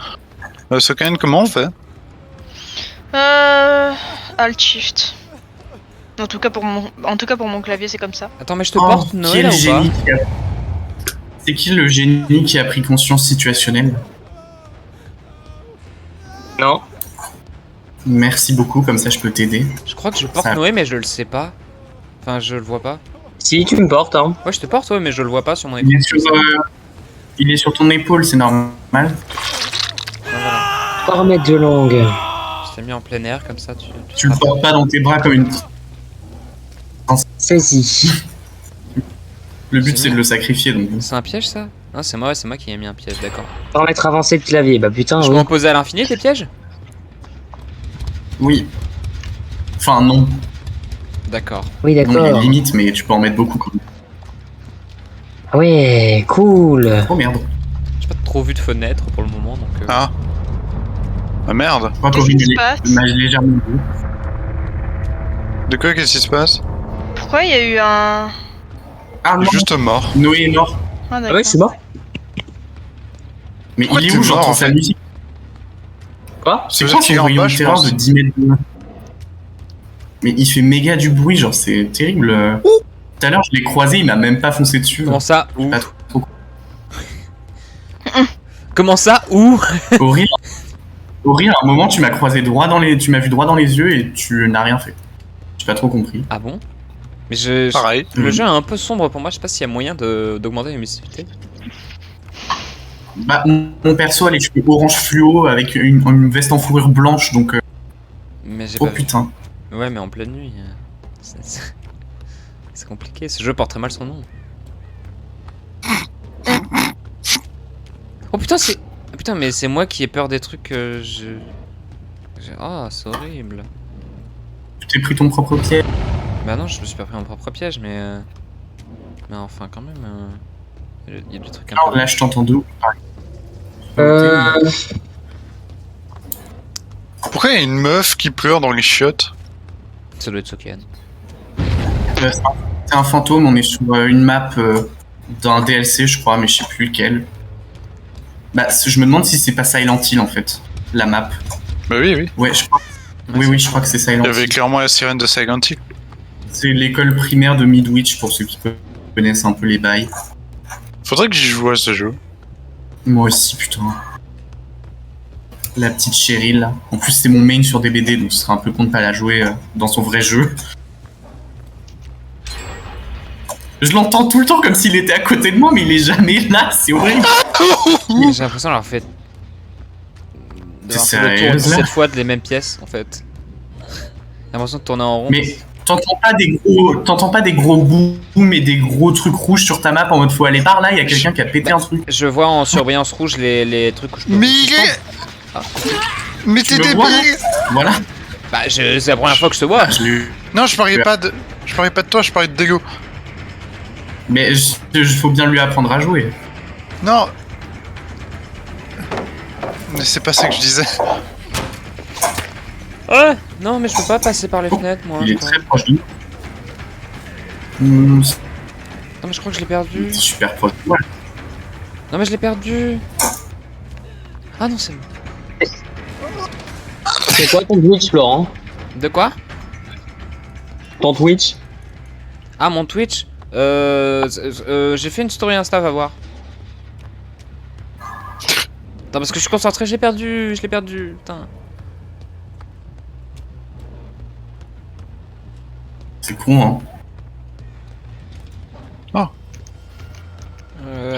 Sokan, comment on fait? Alt Shift. En tout cas pour mon clavier, c'est comme ça. Attends, mais je te Oh, porte qui est Noé le là ou pas? génie qui a- C'est qui le génie qui a pris conscience situationnelle? Non. Merci beaucoup, comme ça je peux t'aider. Je crois que je porte Ça- Noé mais je le sais pas. Enfin, je le vois pas. Si, tu me portes, hein. Ouais, je te porte, ouais, mais je le vois pas sur mon écran. Il est sur ton épaule, c'est normal. Ah, voilà. Paramètres de langue. Je t'ai mis en plein air comme ça, tu Tu le portes pas dans tes bras comme une. Saisie. Le but C'est c'est de bien. le sacrifier donc. C'est un piège ça? Non, c'est moi qui ai mis un piège, d'accord. Paramètres avancés de clavier. Bah putain, Je oui. peux en poser à l'infini tes pièges? Oui. Enfin non. D'accord. Oui, Non, il y a d'accord. une limite, mais tu peux en mettre beaucoup quand même. Ah ouais, cool. Oh merde. J'ai pas trop vu de fenêtre pour le moment, donc... Ah. Ah merde. Je crois Qu'est-ce qu'Aurine qui se passe m'a légèrement vu. De quoi, qu'est-ce qui se passe? Pourquoi il y a eu un... Ah Il non, est juste mort. Noé est mort. Ah, Ah ouais, je suis mort. Mais Pourquoi il est t'es où? mort, J'entends en sa fait musique. Quoi? C'est Ça quoi veut dire son qu'il est en rayon bas, de je terreur pense. de 10 mètres de... Mais il fait méga du bruit, genre c'est terrible. Tout à l'heure, je l'ai croisé, il m'a même pas foncé dessus. Comment ça? Où? Pas trop. Comment ça? Où? Aurine, Aurine, à un moment, tu m'as croisé droit dans les... Tu m'as vu droit dans les yeux et tu n'as rien fait. J'ai pas trop compris. Ah bon? Mais Pareil. le jeu est un peu sombre pour moi, je sais pas s'il y a moyen d'augmenter la luminosité. Bah, mon perso a les cheveux orange fluo avec une veste en fourrure blanche, donc... Mais j'ai Oh pas vu. putain. Ouais, mais en pleine nuit. C'est compliqué, ce jeu porte très mal son nom. Oh putain, c'est. Ah, putain, mais c'est moi qui ai peur des trucs que Ah, c'est horrible. Tu t'es pris ton propre pied. Bah non, je me suis pas pris mon propre piège, mais. Mais enfin, quand même. Il y a des trucs un Alors peu. là, je t'entends d'où? Pourquoi il y a une meuf qui pleure dans les chiottes? Ça doit être Sokian. C'est un fantôme, on est sur une map d'un DLC, je crois, mais je sais plus lequel. Bah, je me demande si c'est pas Silent Hill en fait, la map. Bah oui, oui. Ouais, je crois. Oui, je crois que c'est Silent Il y avait Hill. clairement la sirène de Silent Hill. C'est l'école primaire de Midwich pour ceux qui connaissent un peu les bails. Faudrait que j'y joue à ce jeu. Moi aussi, putain. La petite Cheryl, là. En plus, c'est mon main sur DBD, donc ce serait un peu con de pas la jouer dans son vrai jeu. Je l'entends tout le temps comme s'il était à côté de moi, mais il est jamais là, c'est horrible. J'ai l'impression d'avoir fait. D'avoir fait le tour sérieuse, là 17 fois de les mêmes pièces, en fait. J'ai l'impression de tourner en rond. Mais t'entends pas des gros booms et des gros trucs rouges sur ta map en mode faut aller par là, il y a quelqu'un qui a pété un truc. Je vois en surbrillance rouge les trucs où je peux. Mais il est... Ah. Mais t'es Tu me vois, débile! Voilà. Bah, c'est la première fois que je te vois. Je l'ai eu. Non, je parlais pas de... Je parlais pas de toi, je parlais de Dego. Mais faut bien lui apprendre à jouer. Non. Mais c'est pas ça que je disais. Ouais. Non, mais je peux pas passer par les fenêtres, moi. Il je est crois. très proche de nous. Non, mais je crois que je l'ai perdu. C'est super proche. Ouais. Non, mais je l'ai perdu. Ah non, c'est bon. C'est quoi ton Twitch, Florent? De quoi? Ton Twitch? Ah, mon Twitch. J'ai fait une story Insta, va voir. Attends, parce que je suis concentré, je l'ai perdu, putain. C'est con, hein.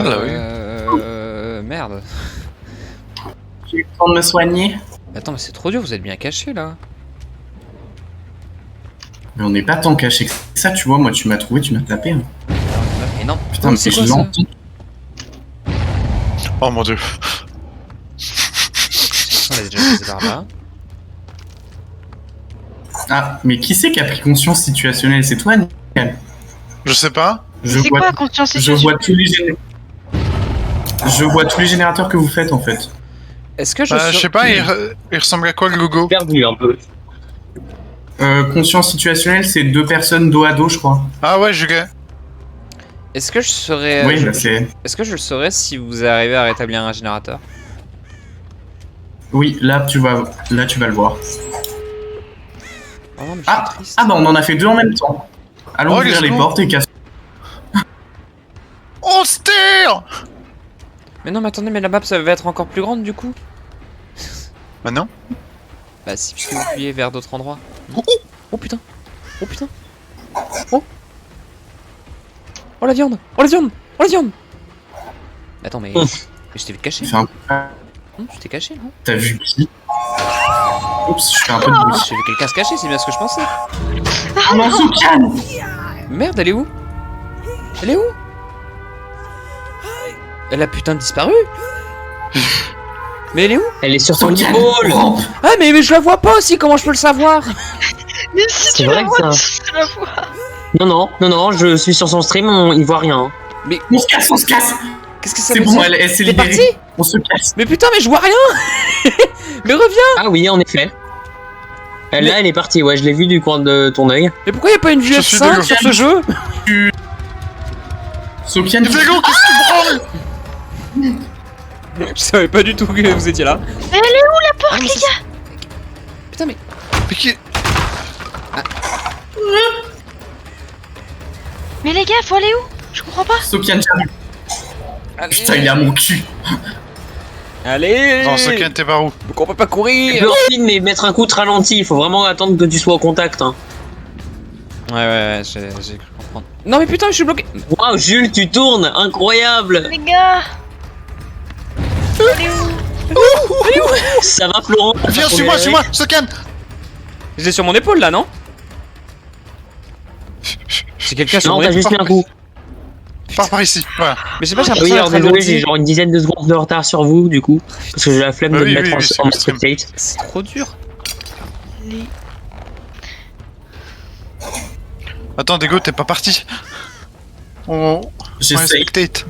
Ah là, oui. Merde. J'ai eu le temps de me soigner. Attends, mais c'est trop dur, vous êtes bien cachés là. Mais on n'est pas tant caché que ça, tu vois. Moi, tu m'as trouvé, tu m'as tapé. Hein. Mais non. Putain, Oh, mais c'est je quoi ça? l'entends. Oh mon dieu. On l'a déjà passé par là. Ah, mais qui c'est qui a pris conscience situationnelle? C'est toi, Nickel. Je sais pas. Je C'est vois, quoi conscience je vois tous les Je vois tous les générateurs que vous faites en fait. Est-ce que je Bah, je sais pas, il ressemble à quoi le logo? Perdu un peu. Conscience situationnelle, c'est deux personnes dos à dos, je crois. Ah ouais, Jugas. Est-ce que je serais. Oui, bah c'est. Est-ce que je le saurais si vous arrivez à rétablir un générateur? Oui, là tu vas le voir. Oh non, mais je suis Ah, triste. bah on en a fait deux en même temps. Allons Oh, ouvrir let's les go. portes et casse. Oh, Ster! Mais non, mais attendez, mais la map ça va être encore plus grande du coup? Bah non. Bah si, puisque vous fuyez vers d'autres endroits. Oh putain! Oh putain! Oh! Oh la viande! Oh la viande! Oh la viande! Attends, mais je t'ai vu te cacher? Fais un- Non, tu t'es caché, non? T'as vu qui? Oups, je fais un peu de bruit. J'ai vu quelqu'un se cacher, c'est bien ce que je pensais. Ah non, Soukan! Merde, elle est où? Elle est où? Elle a putain disparu? Mais elle est où? Elle est sur son Soukan, épaule. rampe. Ah mais je la vois pas aussi, comment je peux le savoir? Mais si C'est tu vrai la que vois, ça- tu la vois. Non, je suis sur son stream, il voit rien. Mais On se casse, on se casse. qu'est-ce que ça C'est veut bon, dire elle s'est T'es libérée. parti? On se casse. Mais putain, mais je vois rien. Mais reviens. Ah oui, en effet. Là, elle est partie, ouais, je l'ai vu du coin de ton œil. Mais pourquoi y a pas une vue Je suis F5 dégueu. sur ce jeu? Sokian, Vélo, qu'est-ce que tu branles? Je savais pas du tout que vous étiez là. Mais elle est où la porte, Ah, mais les c'est- gars? Putain, mais. Mais qui- Mais les gars, faut aller où? Je comprends pas. Sokian, j'arrive. Allez. Putain, il est à mon cul. Allez. Non, Sokian, t'es par où? Donc on peut pas Tu courir. peux rapide, mais mettre un coup de ralenti, il faut vraiment attendre que tu sois au contact. Hein. Ouais, j'ai cru comprendre. Non, mais putain, je suis bloqué. Waouh, Jules, tu tournes, incroyable. Les gars. Allez où? Ça va, Florent? Viens, suis-moi, Sokian! Je l'ai sur mon épaule là, non? J'ai quelqu'un sur Non, mon t'as épaule. juste mis un coup. Pars par ici, voilà. Mais je sais pas, j'ai Oui, l'impression alors d'être désolé, j'ai alourdi. genre une dizaine de secondes de retard sur vous, du coup. Parce que j'ai la flemme Bah de oui, me mettre oui, c'est en le stream. spectate. C'est trop dur. Les... Attends, Dego, t'es pas parti. On J'essaye. spectate.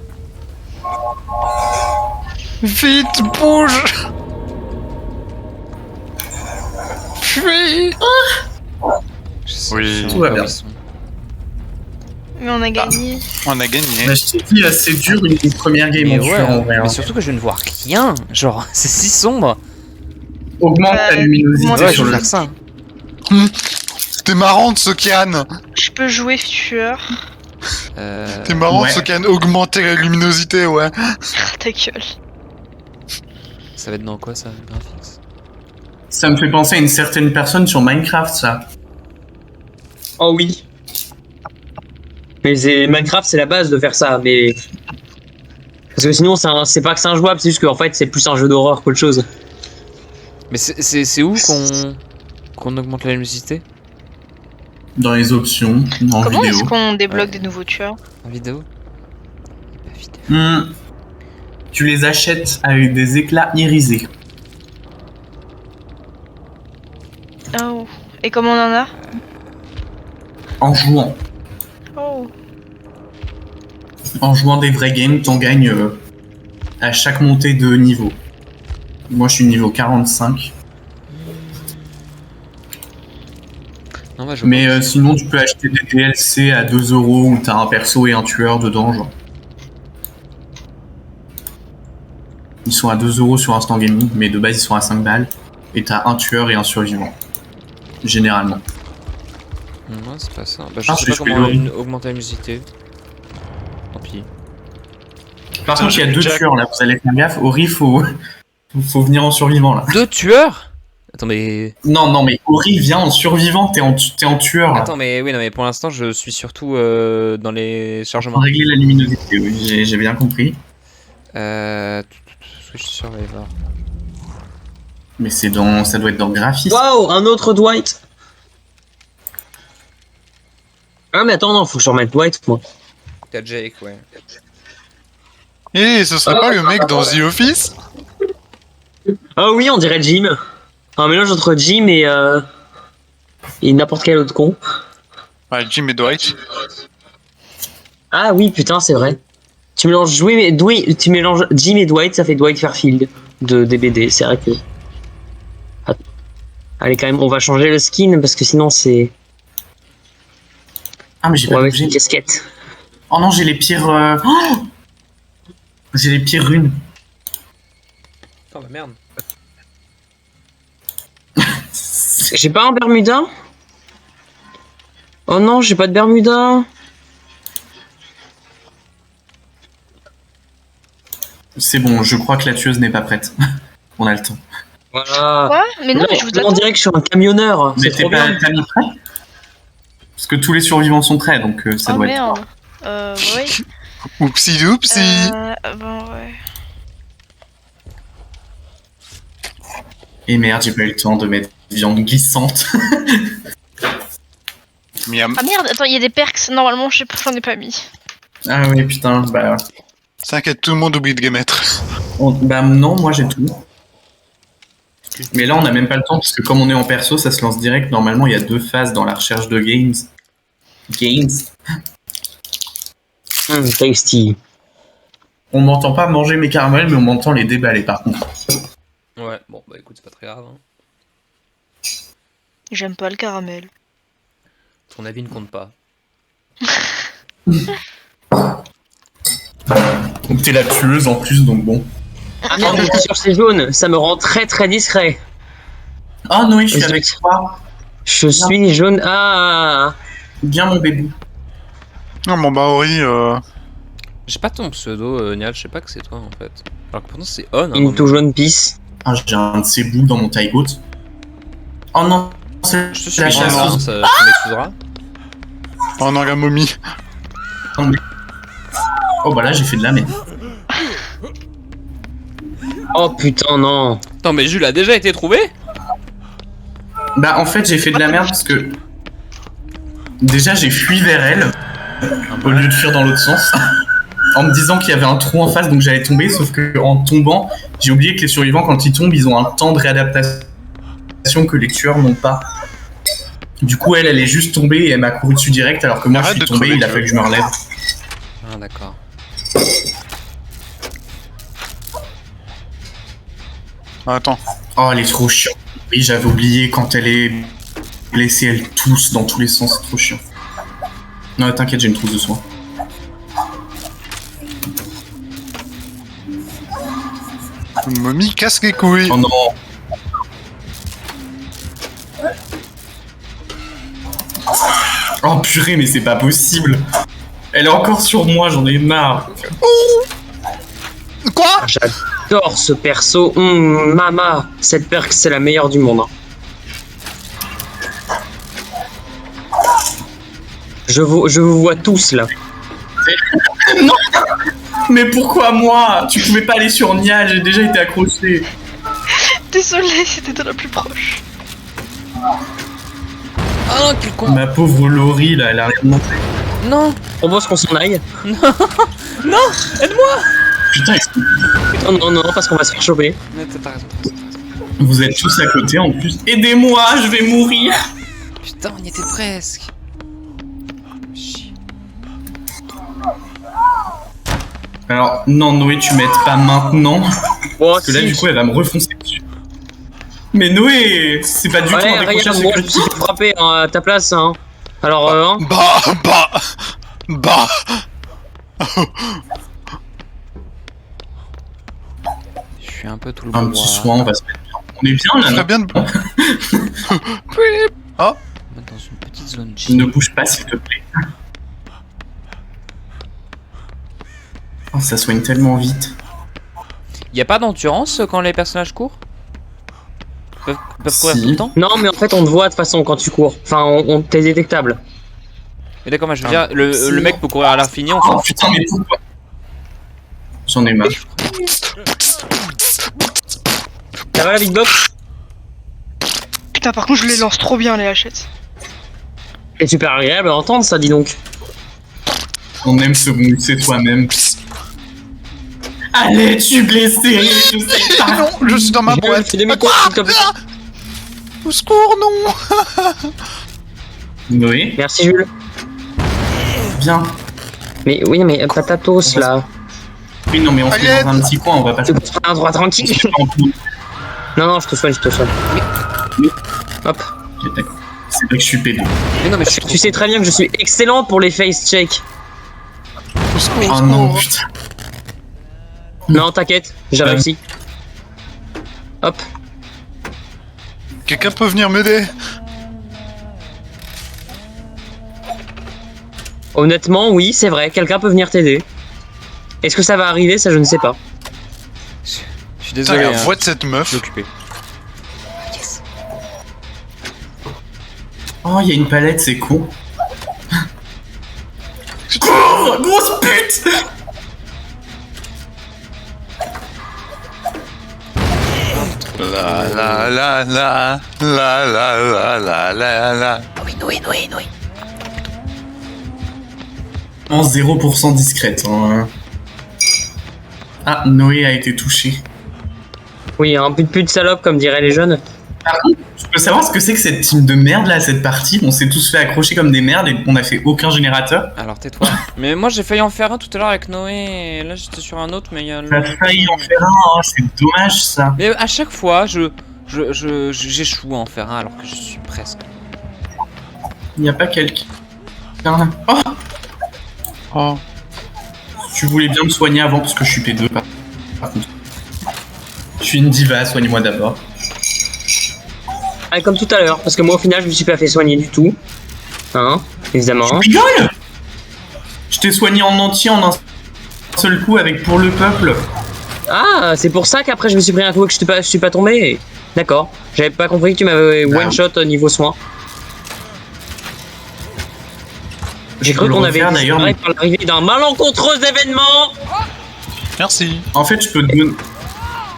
Vite, bouge! Fuis! Je sais Oui. pas Tout va où bien. ils sont. Mais on a gagné. On a gagné. Bah, je t'ai dit, c'est dur une première game Mais en ouais, tueur en vrai. hein. mais surtout que je ne vois rien. Genre, c'est si sombre. Augmente ta luminosité augmente Ouais, la sur je le. vais faire ça. T'es marrante, Sokian! Je peux jouer tueur. T'es marrante, Ouais. Sokian. Augmenter la luminosité, ouais. Ah, ta gueule. Ça va être dans quoi ça, graphics? Ça me fait penser à une certaine personne sur Minecraft, ça. Oh oui. Mais Minecraft, c'est la base de faire ça, mais. Parce que sinon, c'est pas que c'est injouable, c'est juste qu'en fait, c'est plus un jeu d'horreur qu'autre chose. Mais c'est où qu'on augmente la luminosité? Dans les options, en Comment est-ce vidéo. qu'on débloque des nouveaux tueurs? En vidéo? La vidéo. Tu les achètes avec des éclats irisés. Oh. Et comment on en a? En jouant. Oh. En jouant des vrais games, t'en gagnes à chaque montée de niveau. Moi, je suis niveau 45. Non, bah, je Mais vois. sinon, tu peux acheter des DLC à 2€ où t'as un perso et un tueur dedans, genre. Ils sont à 2€ sur Instant Gaming, mais de base, ils sont à 5 balles. Et t'as un tueur et un survivant. Généralement. Non, c'est pas ça. Bah, je Ah, sais je pas fais comment le- augmenter la luminosité. Tant pis. Par Putain, contre, il y a j'ai 2 Jack. tueurs là, vous allez faire gaffe. Ori, faut venir en survivant là. 2 tueurs? Attends, mais. Non, mais Ori, viens en survivant, t'es en tueur là. Attends, mais oui, non, mais pour l'instant, je suis surtout dans les Faut chargements. régler la luminosité, oui, j'ai bien compris. Switch Survivor. Mais ça doit être dans graphisme. Waouh, un autre Dwight. Ah, mais attends, non, faut que je remette Dwight, moi. T'as Jake, ouais. Et ce serait pas le mec dans The Office? Ah oui, on dirait Jim. Un mélange entre Jim et n'importe quel autre con. Ouais, Jim et Dwight. Ah oui, putain, c'est vrai. Tu mélanges tu mélanges Jim et Dwight, ça fait Dwight Fairfield de DBD. C'est vrai que. Attends. Allez, quand même, on va changer le skin parce que sinon c'est. Ah, mais j'ai On va pas mettre bougé. une casquette. Oh non, j'ai les pires. Oh j'ai les pires runes. Oh, bah merde. J'ai pas un Bermuda? Oh non, j'ai pas de Bermuda. C'est bon, je crois que la tueuse n'est pas prête. On a le temps. Voilà. Quoi? Mais non, mais je vous on attends. dirait que je suis un camionneur. Mais C'est t'es trop pas bien. t'as mis prêt? Parce que tous les survivants sont prêts, donc ça Oh doit être. merde. Oui. Oupsi doupsi. Bon, ouais. Et merde, j'ai pas eu le temps de mettre viande glissante. Miam. Ah merde, attends, il y a des perks. Normalement, je sais pas, j'en ai pas mis. Ah oui, putain, bah. T'inquiète, tout le monde oublie de les mettre. Bah non, moi j'ai tout. Mais là, on n'a même pas le temps, parce que comme on est en perso, ça se lance direct. Normalement, il y a 2 phases dans la recherche de games. Games. Tasty. On m'entend pas manger mes caramels, mais on m'entend les déballer par contre. Ouais, bon, bah écoute, c'est pas très grave. Hein. J'aime pas le caramel. Ton avis ne compte pas. Donc t'es la tueuse en plus, donc bon. Ah merde, bien sûr, c'est jaune. Ça me rend très très discret. Ah Noé, je suis avec toi. Je suis jaune. Ah. Viens mon bébé. Non, mon Maori, J'ai pas ton pseudo, Nial, je sais pas que c'est toi en fait. Alors que pourtant c'est on. Hein, Into jaune pisse. Ah, j'ai un de ces bouts dans mon taille haute. Oh non, c'est Je te suis la pas, hein, chasseuse. ça, tu m'excuseras. oh non, la momie. Oh bah là, j'ai fait de la merde. Oh putain, non. Attends, mais Jules a déjà été trouvé? Bah en fait, j'ai fait de la merde parce que... Déjà, j'ai fui vers elle, au lieu de fuir dans l'autre sens. En me disant qu'il y avait un trou en face, donc j'allais tomber, sauf que en tombant, j'ai oublié que les survivants, quand ils tombent, ils ont un temps de réadaptation que les tueurs n'ont pas. Du coup, elle est juste tombée et elle m'a couru dessus direct, alors que moi, Arrête je de suis tombé, crever, il a tu fallu que je me relève. Ah, d'accord. Ah, attends. Oh, elle est trop chiante. Oui, j'avais oublié, quand elle est blessée, elle tousse dans tous les sens, c'est trop chiant. Non, t'inquiète, j'ai une trousse de soin. Momie casse les couilles. Oh non. Oh purée, mais c'est pas possible. Elle est encore sur moi, j'en ai marre. Quoi? J'adore ce perso. Mama, cette perk, c'est la meilleure du monde. Hein. Je vous vois tous là. Non. Mais pourquoi moi? Tu pouvais pas aller sur Nial, j'ai déjà été accroché. Désolé, c'était de la plus proche. Ah non, quel con! Ma pauvre Laurie, là, elle a rien monté. Non! On propose qu'on s'en aille. Non! Aide-moi! Putain, Non, parce qu'on va se faire choper. Mais t'as raison. vous êtes tous à côté en plus. Aidez-moi, je vais mourir. Putain, on y était presque. Chier. Alors, non, Noé, tu m'aides pas maintenant. Bon, Parce que là, du coup, elle va me refoncer dessus. Mais Noé, c'est pas du tout un ouais, décrocheur regarde, moi je me suis sécurité. fait frapper hein, à ta place. Hein. Alors, hein. Bah. Je suis un peu tout le Un bois. petit soin, on va se mettre bien. On est bien là, Très non? bien de... On va mettre dans une petite zone chill. Ne bouge pas, s'il te plaît. Oh, ça soigne tellement vite. Y a pas d'endurance quand les personnages courent? Ils peuvent courir Si. tout le temps? Non, mais en fait, on te voit de toute façon quand tu cours. Enfin, on t'es détectable. Mais d'accord, moi je veux dire, le mec peut courir à l'infini, on Oh s'en fout. putain, mais pourquoi? J'en ai marre. Ça va la big box? Putain, par contre, je les lance trop bien, les hachettes. C'est super agréable à entendre ça, dis donc. On aime se mousser toi-même. Allez, tu blessé, je sais pas. Non, je suis dans ma Je boîte. fais demi-tour, s'il te plaît. Au secours, non. Noé, Merci Jules. viens. Mais oui, mais patatos là. Oui, non, mais on se met Allez. dans un petit coin, on va pas Tu peux te prendre un droit tranquille. Non, je te soigne, je te soigne. Hop. Ok, d'accord. C'est vrai que je suis pédé. Mais non, mais je suis trop. Tu sais très bien que je suis excellent pour les face checks. Au secours, Oh non, putain. Non, t'inquiète, j'ai réussi. Hop. Quelqu'un peut venir m'aider? Honnêtement, oui, c'est vrai, quelqu'un peut venir t'aider. Est-ce que ça va arriver? Ça, je ne sais pas. Je suis Putain, désolé. la hein. voix de cette Je meuf. suis occupé. Oh, il y a une palette, c'est con. Cours, grosse pute. La. En 0% discrète. Hein. Ah, Noé a été touché. Oui, un peu de pute salope, comme diraient les jeunes. Par contre, je Je peux savoir ce que c'est que cette team de merde là, cette partie. On s'est tous fait accrocher comme des merdes et on a fait aucun générateur. Alors tais-toi. Mais moi j'ai failli en faire un tout à l'heure avec Noé, et là j'étais sur un autre, mais il y a T'as failli en faire un, hein, c'est dommage ça. Mais à chaque fois, j'échoue à en faire un alors que je suis presque. Il n'y a pas quelqu'un. Oh, Oh. tu voulais bien me soigner avant parce que je suis P2 par contre. Je suis une diva, soigne-moi d'abord. Ah, comme tout à l'heure, parce que moi au final je me suis pas fait soigner du tout. Hein, évidemment. Tu rigoles? Je t'ai soigné en entier en un seul coup avec pour le peuple. Ah, c'est pour ça qu'après je me suis pris un coup et que je suis pas tombé. D'accord. J'avais pas compris que tu m'avais one shot au niveau soin. J'ai cru qu'on avait d'ailleurs. disparu par l'arrivée d'un malencontreux événement. Merci. En fait, je peux te donner.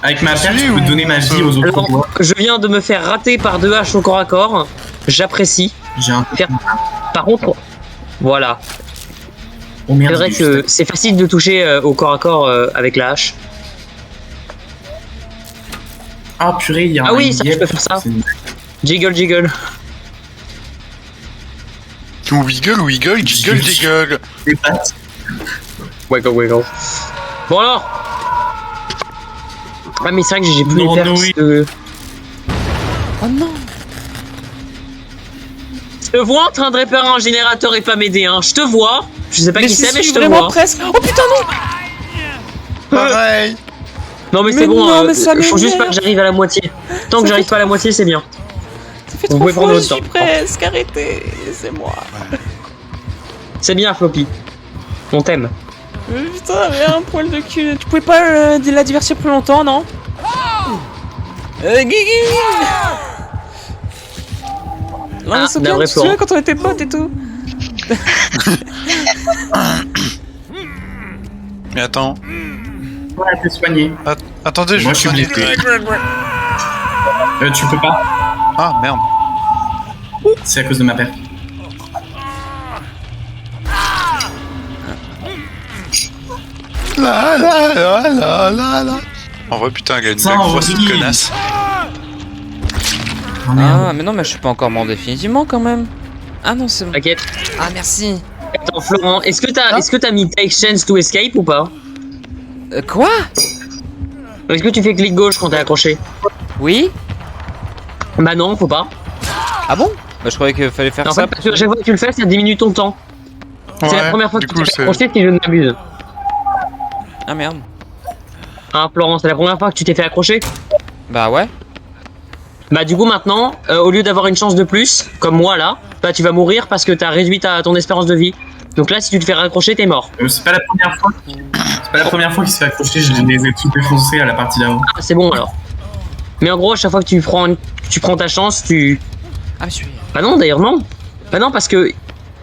Avec ma perche, je peux donner ma vie aux autres Alors, joueurs. je viens de me faire rater par 2 haches au corps à corps. J'apprécie. J'ai un. Par contre, voilà. Oh C'est merde, vrai que c'est facile de toucher au corps à corps avec la hache. Ah purée, il y a Ah un. oui, ça, je yep. peux faire ça. C'est une- Jiggle, jiggle. Wiggle, wiggle, jiggle, jiggle. des pattes. Wiggle, wiggle. Bon alors. Ah mais c'est vrai que j'ai plus Non, les perks Noé. de... Oh non. Je te vois en train de réparer un générateur et pas m'aider, hein. Je te vois. Je sais pas qui c'est, mais je te vraiment vois. presque. Oh putain non. Pareil. Non mais Mais c'est bon, non, mais ça faut juste m'énerve. pas que j'arrive à la moitié. Tant que Ça j'arrive fait pas à la moitié, c'est bien. Ça fait Vous 3 pouvez prendre fois, votre je suis temps. presque. Arrêtez, laissez-moi. C'est bien, Floppy. On t'aime. Putain, mais un poil de cul. Tu pouvais pas la divertir plus longtemps, non? Guigui. Non, mais c'est bien, navré, tu te souviens Florent. quand on était potes et tout. Mais attends. Voilà, t'es soigné. Attendez, je Moi, vais je suis soigner. blessé. Tu peux pas. Ah merde. C'est à cause de ma perte. La la la la la la. En vrai, putain, elle a une Ça, belle on grosse rit. connasse. Oh merde. Ah, mais non, mais je suis pas encore mort définitivement quand même. Ah non, c'est bon. T'inquiète. Ah, merci. Attends, Florent, est-ce que t'as mis Take Chance to Escape ou pas? Quoi? Est-ce que tu fais clic gauche quand t'es accroché? Oui? Bah non, faut pas. Ah bon? Bah, je croyais qu'il fallait faire En ça. fait, parce que chaque fois que tu le fais, ça diminue ton temps. C'est la Ouais, première fois du que coup, tu t'es c'est- accroché si je ne m'abuse. Ah merde. Hein, Florent, c'est la première fois que tu t'es fait accrocher? Bah ouais. Bah du coup maintenant, au lieu d'avoir une chance de plus, comme moi là, bah tu vas mourir parce que t'as réduit ton espérance de vie. Donc là, si tu te fais raccrocher, t'es mort. C'est pas la première fois. C'est pas la première fois qu'il se fait accrocher, je les ai tous défoncés à la partie d'avant. Ah, c'est bon alors. Mais en gros, à chaque fois que tu prends ta chance, tu... Ah, mais je suis. Bah non, d'ailleurs non. Bah non, parce que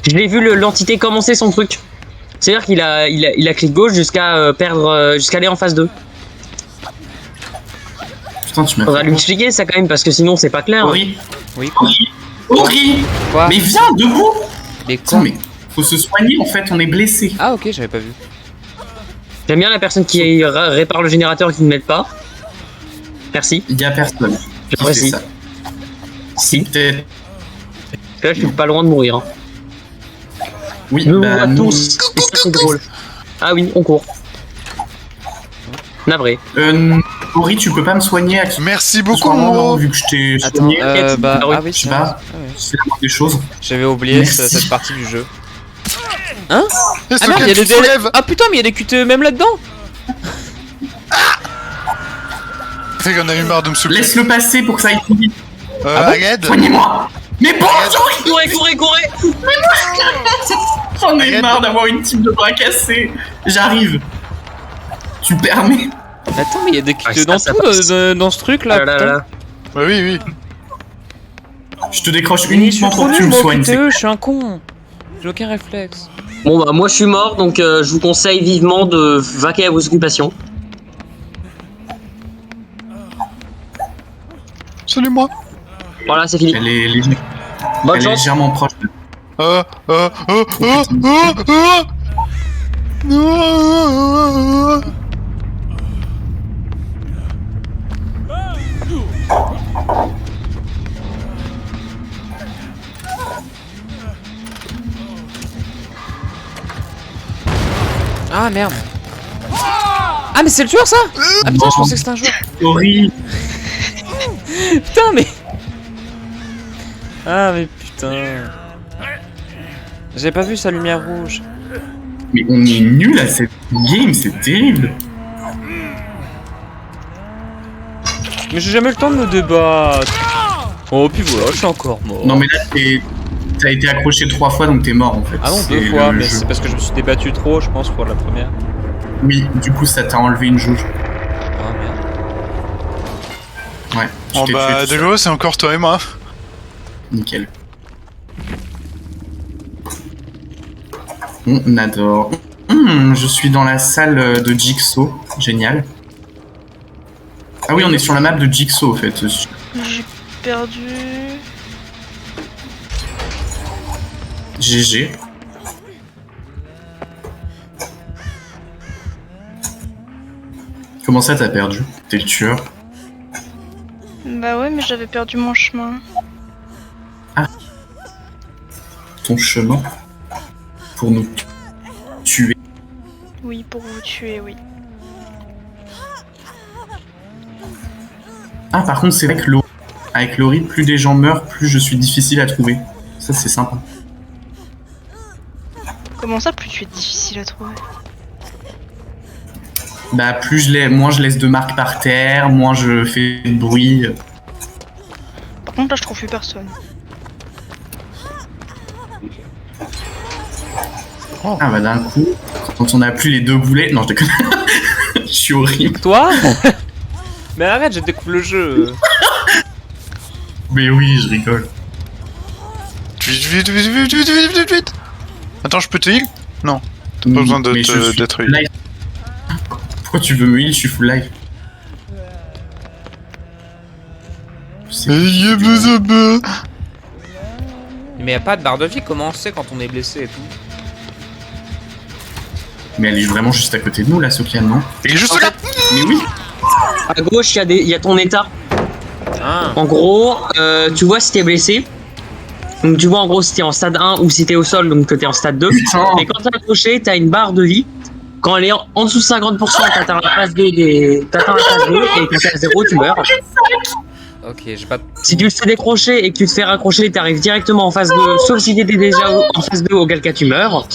je l'ai vu l'entité commencer son truc. C'est-à-dire qu'il a clic gauche jusqu'à jusqu'à aller en phase 2. Putain, tu m'as Faudra fait. lui expliquer ça quand même, parce que sinon c'est pas clair. Ori, Oui, quoi? Ori, Ori. Quoi? Mais viens, debout. Mais Putain, quoi? mais faut se soigner en fait, on est blessé. Ah, ok, j'avais pas vu. J'aime bien la personne qui répare le générateur et qui ne m'aide pas. Merci. Il y a personne. qui fait J'apprécie. ça. Si. Peut-être. Parce que là, je suis pas loin de mourir. Hein. Oui, Nous, bah à nous. tous. Et ça, c'est drôle. Ah oui, on court. Navré. Ori, tu peux pas me soigner Merci beaucoup, accessoirement, Momo. vu que je t'ai Attends, soigné. bah. Ah oui, Ah oui, je sais c'est pas. vrai. Ah ouais. C'est la moindre des choses. J'avais oublié Merci. cette partie du jeu. Hein? Est-ce Ah merde, il y a que tu des te soulèves? Ah putain, mais il y a des QTE même là-dedans! C'est qu'on a eu marre de me soulever. Laisse-le passer pour que ça aille plus vite. À l'aide. Soignez-moi. Mais bon, Courez, courez, courez! j'en ai Arrête. marre d'avoir une team de bras cassés. J'arrive. Tu permets? Attends, mais il y a des Ah, QTE ça, dans ça tout passe. dans ce truc là, Là, là, putain. là. Bah oui, oui. Je te décroche Mais je suis uniquement trop pour que tu nul me moi au soignes. c'est- QTE, je suis un con. J'ai aucun réflexe. Bon bah moi je suis mort, donc je vous conseille vivement de vaquer à vos occupations. Salut-moi. Voilà, c'est fini. Elle est, Bonne elle est chance. légèrement proche. merde. Ah mais c'est le tueur ça. Ah putain, je pensais que c'était un joueur. Horrible. Putain mais... Ah mais putain... J'ai pas vu sa lumière rouge. Mais on est nul à cette game, c'est terrible. Mais j'ai jamais eu le temps de me débattre. Oh puis voilà, je suis encore mort. Non mais là t'as été accroché 3 fois donc t'es mort en fait. Ah non, C'est 2 fois, le mais jeu. c'est parce que je me suis débattu trop, je pense, pour la première. Oui, du coup ça t'a enlevé une jauge. Ah merde. Ouais. tu Oh t'es bah, tué tout seul. Dego, c'est encore toi et moi. Nickel. On adore. Je suis dans la salle de Jigsaw. Génial. Ah oui, on est sur la map de Jigsaw, en fait. J'ai perdu. GG. Comment ça, t'as perdu? T'es le tueur. Bah ouais, mais j'avais perdu mon chemin. Ton chemin pour nous tuer. Oui, pour vous tuer, oui. Ah, par contre, c'est vrai que avec Laurie, plus des gens meurent, plus je suis difficile à trouver. Ça, c'est sympa. Comment ça, plus tu es difficile à trouver? Bah, moins je laisse de marques par terre, moins je fais de bruit. Par contre, là, je trouve plus personne. Ah, bah, d'un coup, quand on a plus les 2 boulets. Non, je déconne. Je suis horrible. Toi? Mais arrête, je découvre le jeu. Mais oui, je rigole. Vite. Attends, je peux te heal? Non, t'as pas besoin Mais je suis d'être heal. live. Pourquoi tu veux me heal? Je suis full live. Mais y a pas de barre de vie, comment on sait quand on est blessé et tout? Mais elle est vraiment juste à côté de nous, là, Sofiane, non? Il est juste là. Mais oui. À gauche, il y a ton état. Ah. En gros, tu vois si t'es blessé. Donc tu vois en gros si t'es en stade 1 ou si t'es au sol, donc que t'es en stade 2. Putain. Et quand t'es accroché, t'as une barre de vie. Quand elle est en dessous de 50%, t'atteins la phase 2 et quand t'es à 0, tu meurs. Ok, j'ai pas... Si tu te fais décrocher et que tu te fais raccrocher, t'arrives directement en phase 2, sauf si t'étais déjà en phase 2, auquel cas tu meurs.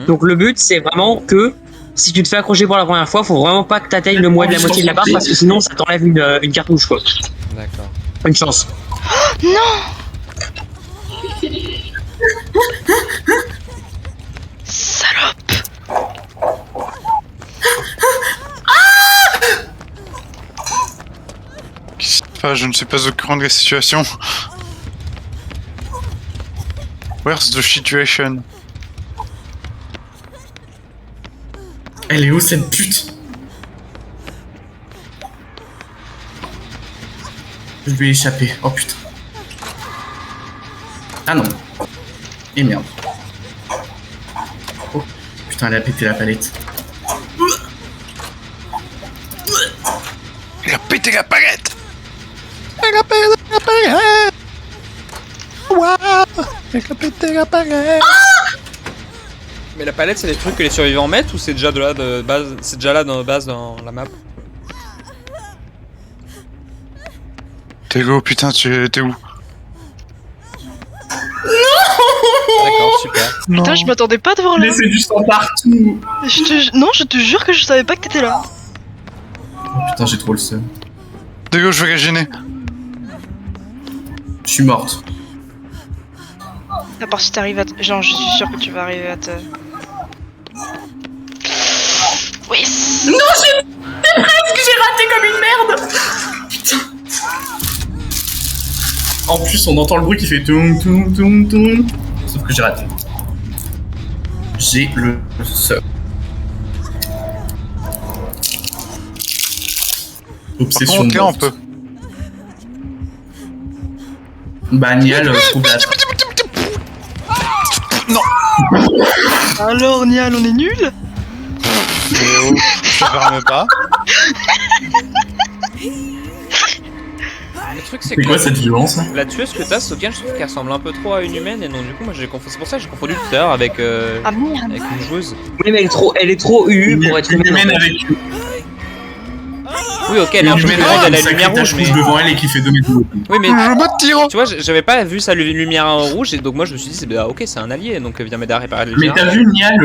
Donc le but, c'est vraiment que si tu te fais accrocher pour la première fois, faut vraiment pas que t'atteignes la moitié de la barre parce que sinon ça t'enlève une cartouche quoi. D'accord. Une chance. Salope! Enfin, je ne suis pas au courant de la situation. Where's the situation? Elle est où cette pute? Je lui ai échappé. Oh putain. Ah non. Et merde. Oh putain, elle a pété la palette. Il a pété la palette! Il a pété la palette! Waouh! Il a pété la palette! Mais la palette, c'est des trucs que les survivants mettent ou c'est déjà de là de base? C'est déjà là de base dans la map? Tego, putain, t'es où? D'accord, super. Non. Putain, je m'attendais pas de voir là. Laissez du sang partout. Non, je te jure que je savais pas que t'étais là. Oh putain, j'ai trop le seum. Tego, je vais régénérer. Je suis morte. À part si t'arrives à genre, je suis sûr que tu vas arriver à te... Oui. Non, j'ai raté comme une merde. Putain. En plus, on entend le bruit qui fait toum toum toum toum. Sauf que j'ai raté. J'ai le seum. Par Obsession contre, là, on morte. peut. Bah, Nial trouve la... Alors, Nial, on est nuls? Je ferme pas. truc, c'est C'est que quoi cette violence? la tueuse que t'as, Sokan, je trouve qu'elle ressemble un peu trop à une humaine, et donc du coup, moi j'ai confondu. C'est pour ça que j'ai confondu tout à l'heure avec, Ah merde. avec une joueuse. Oui, mais elle est trop UU pour être humaine. en fait. avec Oui, ok, elle est un peu une plus humaine grande à avec la une sacrée lumière tache rouge, mais. rouge devant elle et qui fait 2 mètres de haut. Oui, mais Je me tire. tu vois, j'avais pas vu sa lumière en rouge, et donc moi je me suis dit, ah, ok, c'est un allié, donc viens m'aider à réparer le Mais générateur. t'as vu, Nial,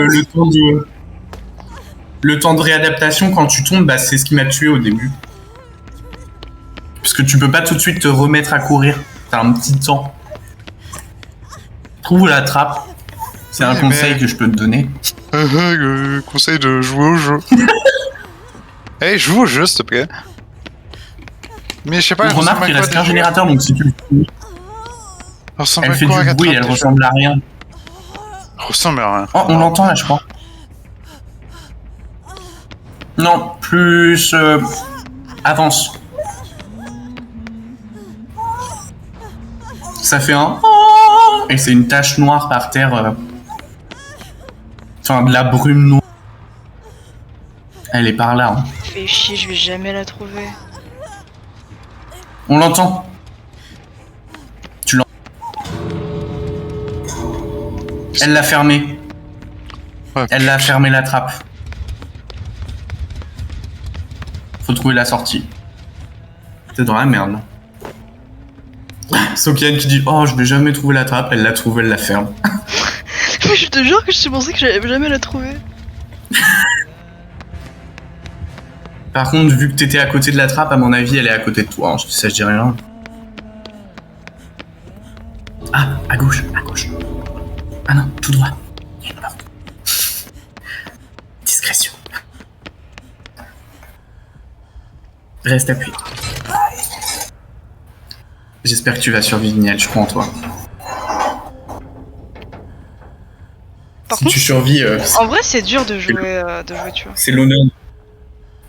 le temps de réadaptation quand tu tombes, bah c'est ce qui m'a tué au début. Parce que tu peux pas tout de suite te remettre à courir. T'as un petit temps. Trouve la trappe. C'est un Ouais, conseil mais- que je peux te donner. Conseil de jouer au jeu. Eh, joue au jeu, s'il te plaît. Mais je sais pas, elle Remarque ressemble à qu'il quoi reste qu'un déjà générateur, donc si tu le finis, Elle ressemble elle à fait quoi, du Agatha, bruit, elle déjà ressemble à rien. Elle ressemble à rien. Oh, on l'entend là, je crois. Non, plus... avance. Ça fait un... Et c'est une tache noire par terre. Enfin, de la brume noire. Elle est par là. Hein. Fais chier, je vais jamais la trouver. On l'entend. Tu l'entends. Elle l'a fermé. Ouais, Elle l'a fermé la trappe. Faut trouver la sortie. C'est dans la merde. Sokian qui dit oh je vais jamais trouver la trappe, elle l'a trouvée, elle la ferme. Mais je te jure que je pensais que j'allais jamais la trouver. Par contre vu que t'étais à côté de la trappe, à mon avis elle est à côté de toi, hein. Ça je dis rien. Ah, à gauche, à gauche. Ah non, tout droit. Il y a une porte. Discrétion. Reste appuyé. J'espère que tu vas survivre, Niel, je crois en toi. Par Si contre, tu survis, en vrai, c'est dur de jouer, tu vois. c'est l'honneur.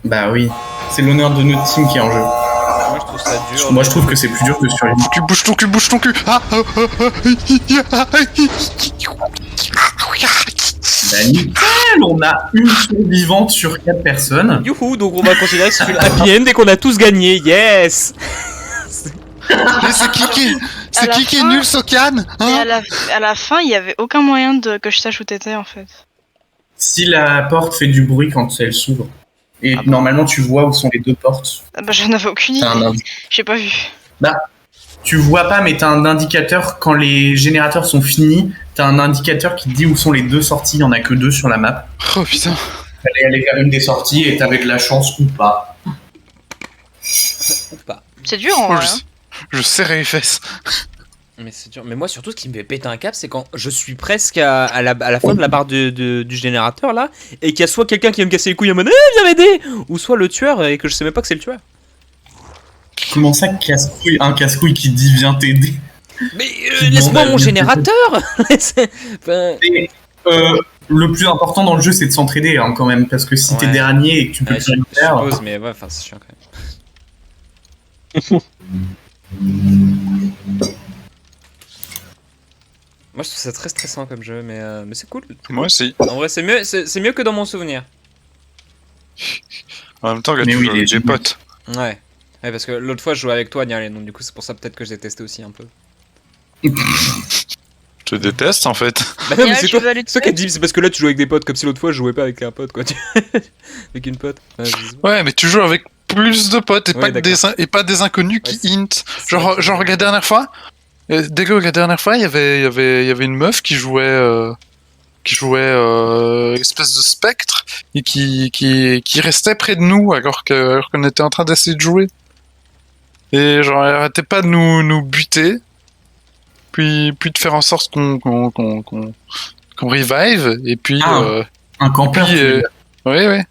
Bah oui, c'est l'honneur de notre team qui est en jeu. Moi je trouve ça dur. Moi je trouve que c'est plus dur de survivre. Tu bouges ton cul, bouge ton cul. Ah, Bah nickel, on a une survivante sur 4 personnes. Youhou, donc on va considérer que c'est une happy end et qu'on a tous gagné, yes. Mais c'est qui À la est fin- nul, Sokan? Mais Hein à la fin, il y avait aucun moyen que je sache où t'étais en fait. Si la porte fait du bruit quand elle s'ouvre, et normalement tu vois où sont les deux portes, Ah bah, j'en avais aucune idée. t'as un J'ai pas vu. tu vois pas mais t'as un indicateur quand les générateurs sont finis, t'as un indicateur qui te dit où sont les deux sorties, il y en a que 2 sur la map. Oh putain. Fallait aller vers une des sorties et t'avais de la chance ou pas. Ou pas. C'est dur en Oh, vrai. Hein. je serrais les fesses. Mais c'est dur. Mais moi surtout ce qui me fait péter un câble c'est quand je suis presque à la fin de la barre du générateur là et qu'il y a soit quelqu'un qui va me casser les couilles en mode viens m'aider ou soit le tueur et que je sais même pas que c'est le tueur. Comment ça casse-couille, un casse-couille qui dit viens t'aider? Mais Qui laisse-moi demande à mon venir générateur. Enfin, Et, le plus important dans le jeu c'est de s'entraider hein, quand même, parce que si t'es Ouais. dernier et que tu peux ouais, plus rien je faire... suppose mais ouais enfin c'est chiant quand même. Moi je trouve ça très stressant comme jeu mais c'est cool. Moi aussi. En vrai c'est mieux que dans mon souvenir. En même temps, Mais tu oui, joues avec les- des potes. Ouais. Ouais parce que l'autre fois je jouais avec toi Nial, donc du coup c'est pour ça peut-être que j'ai testé aussi un peu. Je te déteste, en fait. Bah non mais Nial, c'est tu toi, veux aller c'est toi qui as dit c'est parce que là tu jouais avec des potes comme si l'autre fois je jouais pas avec un pote quoi. Avec une pote. Ouais, Ouais, mais tu joues avec plus de potes et, Ouais, pas, que d'accord. pas des inconnus qui Ouais, hint. Genre la dernière fois, la dernière fois, il y avait une meuf qui jouait espèce de spectre et qui restait près de nous alors qu'on était en train d'essayer de jouer. Et genre, elle arrêtait pas de nous buter, puis de faire en sorte qu'on revive, et puis... Ah. Un campeur, puis tu veux dire. ouais.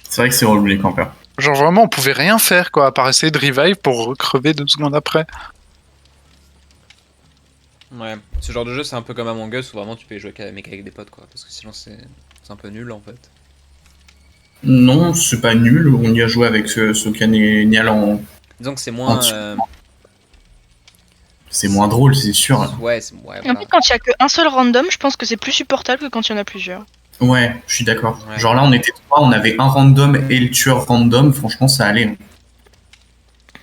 C'est vrai que c'est relou les campeurs. Genre vraiment, on pouvait rien faire, quoi, à part essayer de revive pour crever 2 secondes après. Ouais, ce genre de jeu c'est un peu comme Among Us où vraiment tu peux y jouer avec des potes quoi, parce que sinon c'est un peu nul en fait. Non, c'est pas nul, on y a joué avec Sokan et Nial en... Disons que c'est moins... C'est moins drôle, c'est sûr. ouais, En voilà. fait, quand il y a qu'un seul random, je pense que c'est plus supportable que quand il y en a plusieurs. Ouais, je suis d'accord. Ouais. Genre là, on était 3, on avait un random et le tueur random, franchement, ça allait.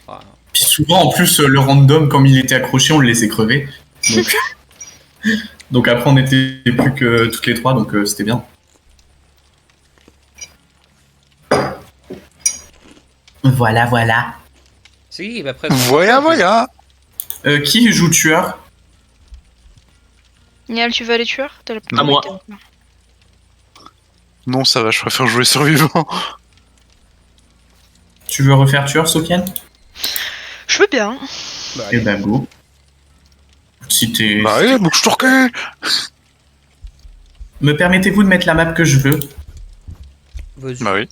Ah, souvent, en plus, le random, comme il était accroché, on le laissait crever. Donc, donc après, on était plus que toutes les 3, donc c'était bien. Voilà, voilà. Si, bah après. Voilà. Qui joue tueur? Nial, tu veux aller tueur? T'as la À moi. Non, ça va, je préfère jouer survivant. Tu veux refaire tueur, Sofiane? Je veux bien. Bah, Eh ben, go. Si t'es... Bah allez, bouge ton cul. Me permettez-vous de mettre la map que je veux? vas-y. Bah oui.